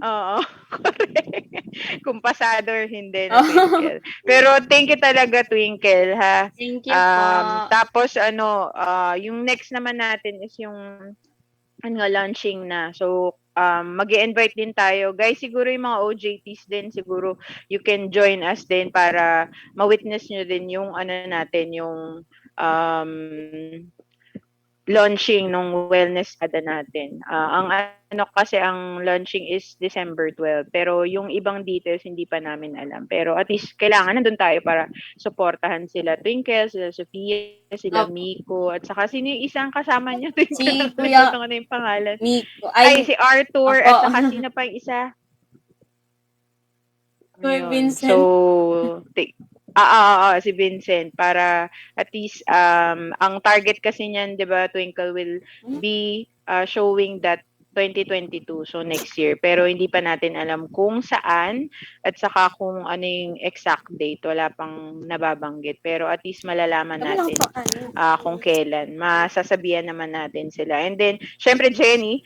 Oo, correct. Kung pasado or hindi na Twinkle. Pero thank you talaga, Twinkle, ha. Thank you po. Tapos yung next naman natin is yung launching na. So, mag-i-invite din tayo. Guys, siguro yung mga OJTs din, siguro you can join us din para ma-witness nyo din yung natin, yung launching nung wellness ada natin. Ang kasi ang launching is December 12. Pero yung ibang details hindi pa namin alam. Pero at least kailangan nandun tayo para suportahan sila Twinkle, sila Sofia, sila Opo. Miko, at saka sino yung isang kasama niya? Twinkle, Si Kuya nakalimutan ko na yung pangalan. Miko. Ay, si Arthur, Opo. at saka sino pa yung isa? Kuya Yun. Vincent. So, si Vincent, para at least ang target kasi niyan, 'di ba, Twinkle will be showing that 2022, so next year. Pero hindi pa natin alam kung saan at saka kung ano yung exact date. Wala pang nababanggit. Pero at least malalaman natin kung kailan. Masasabihan naman natin sila. And then, syempre, Jenny,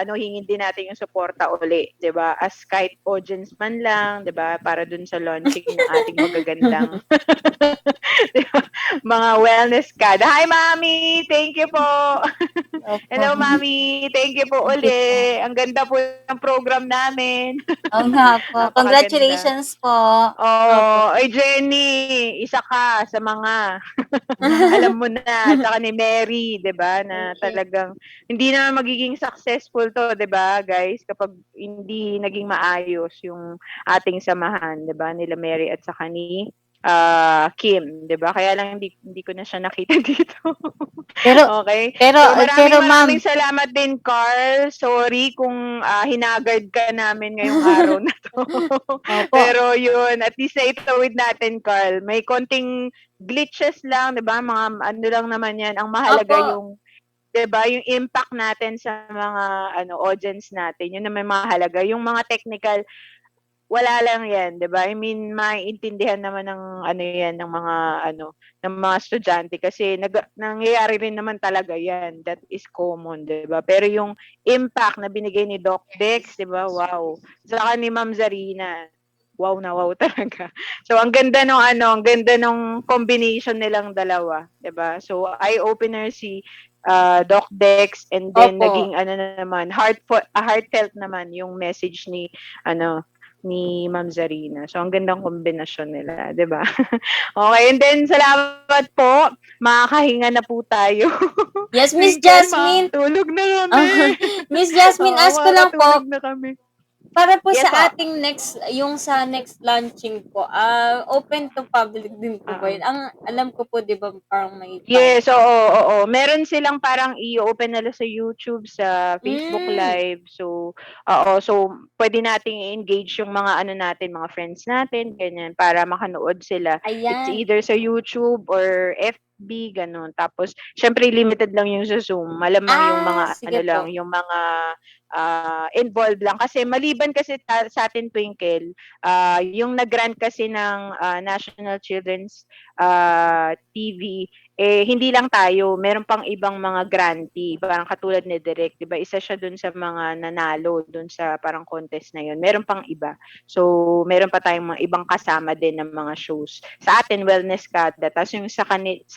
hingin din natin yung suporta uli, 'di ba? As kahit audience man lang, 'di ba? Para dun sa launching ng ating magagandang diba? Mga wellness kada. Hi, Mami! Thank you po! Hello, Mami! Thank you po uli! Ang ganda po ng program namin. Oo nga po. Napakaganda. Congratulations po. Oh, ay Jenny, isa ka sa mga alam mo na, saka ni Mary, 'di ba, na talagang hindi na magiging successful to, 'di ba, guys, kapag hindi naging maayos yung ating samahan, 'di ba, nila Mary at saka ni Kim, 'di ba? Kaya lang hindi ko na siya nakita dito. Okay. So maraming salamat din, Carl. Sorry kung hinagard ka namin ngayong araw na to. Pero yun, at least naitawid natin, Carl. May konting glitches lang, 'di ba? Mga lang naman 'yan. Ang mahalaga yung 'di ba, yung impact natin sa mga audience natin. Yun na may mahalaga. Yung mga technical, wala lang 'yan, 'di ba? I mean, maiintindihan naman ng yan ng mga ng mga estudyante kasi nangyayari rin naman talaga 'yan. That is common, 'di ba? Pero yung impact na binigay ni Doc Dex, 'di ba? Wow. Saka ni Ma'am Zarina. Wow na wow talaga. So ang ganda ng combination nilang dalawa, 'di ba? So eye-opener si Doc Dex, and then naging naman heartfelt naman yung message ni ni Ma'am Zarina. So, ang gandang kombinasyon nila, 'di ba? Okay, and then salamat po. Makakahinga na po tayo. Yes, Miss Jasmine. Tulog na kami. Miss Jasmine, ask ko lang po. Na kami. Para po Yes, sa po. ating next launching po, open to public din po ba yun? Ang alam ko po, di ba, parang may Yes, oo. Meron silang parang i-open nila sa YouTube, sa Facebook Live. So, so pwede nating i-engage yung mga natin, mga friends natin, ganyan, para makanood sila. Ayan. It's either sa YouTube or FB, ganun. Tapos, syempre limited lang yung sa Zoom. Malamang yung mga sige yung mga involved lang. Kasi maliban kasi sa atin, Twinkle, yung nag-grant kasi ng National Children's TV, hindi lang tayo, meron pang ibang mga grantee, parang katulad ni Direk, 'di ba? Isa siya dun sa mga nanalo dun sa parang contest na yun. Meron pang iba. So, meron pa tayong mga ibang kasama din ng mga shows. Sa atin, wellness kada. Tapos yung sa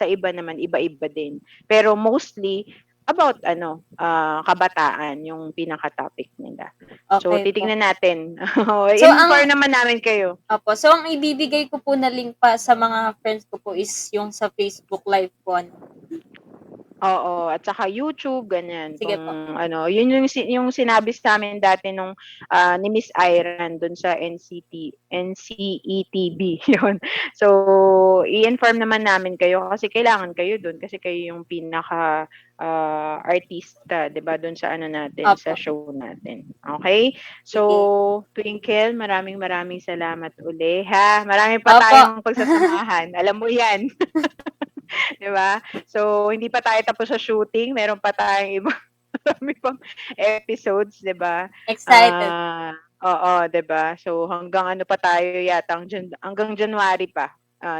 iba naman, iba-iba din. Pero mostly, about kabataan, yung pinaka-topic nila. So, Okay po. titignan natin. So, Inform naman namin kayo. Opo. So, ang ibibigay ko po na link pa sa mga friends ko po is yung sa Facebook Live po. Oo, at saka YouTube, ganyan. Sige Kung po. yun yung sinabi sa amin dati nung ni Miss Iran doon sa NCETB yun. So, i-inform naman namin kayo kasi kailangan kayo doon kasi kayo yung pinaka artista, 'di ba, doon sa natin, sa Opo. show natin. Okay? So, Twinkle, maraming salamat uli, ha? Marami pa Opo. tayong pagsasamahan. Alam mo 'yan. 'Di ba? So, hindi pa tayo tapos sa shooting, meron pa tayong ibang marami pang episodes, 'di ba? Excited. Oo, 'di ba? So, hanggang pa tayo yata, hanggang January pa.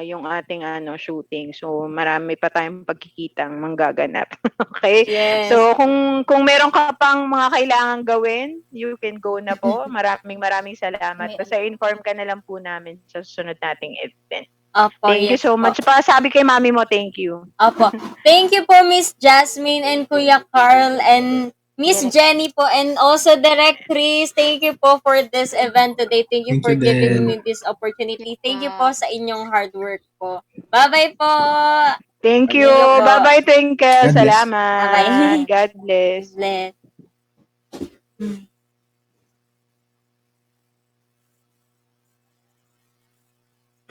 Yung ating shooting. So, marami pa tayong pagkikitang manggaganap. Okay? Yes. So, kung meron ka pang mga kailangan gawin, you can go na po. Maraming salamat. Basta inform ka na lang po namin sa susunod nating event. Opo, Thank you yes so po. much. Sabi kay mami mo, thank you. Opo. Thank you po, Miss Jasmine and Kuya Carl and Miss Jenny po and also Direct Chris. Thank you po for this event today. Thank you Thank for you giving din. me this opportunity. Thank you po sa inyong hard work po. Bye-bye po. Thank you. See you po. Bye-bye, Twinkle. God bless. Salamat. Bye-bye. God bless. Bless.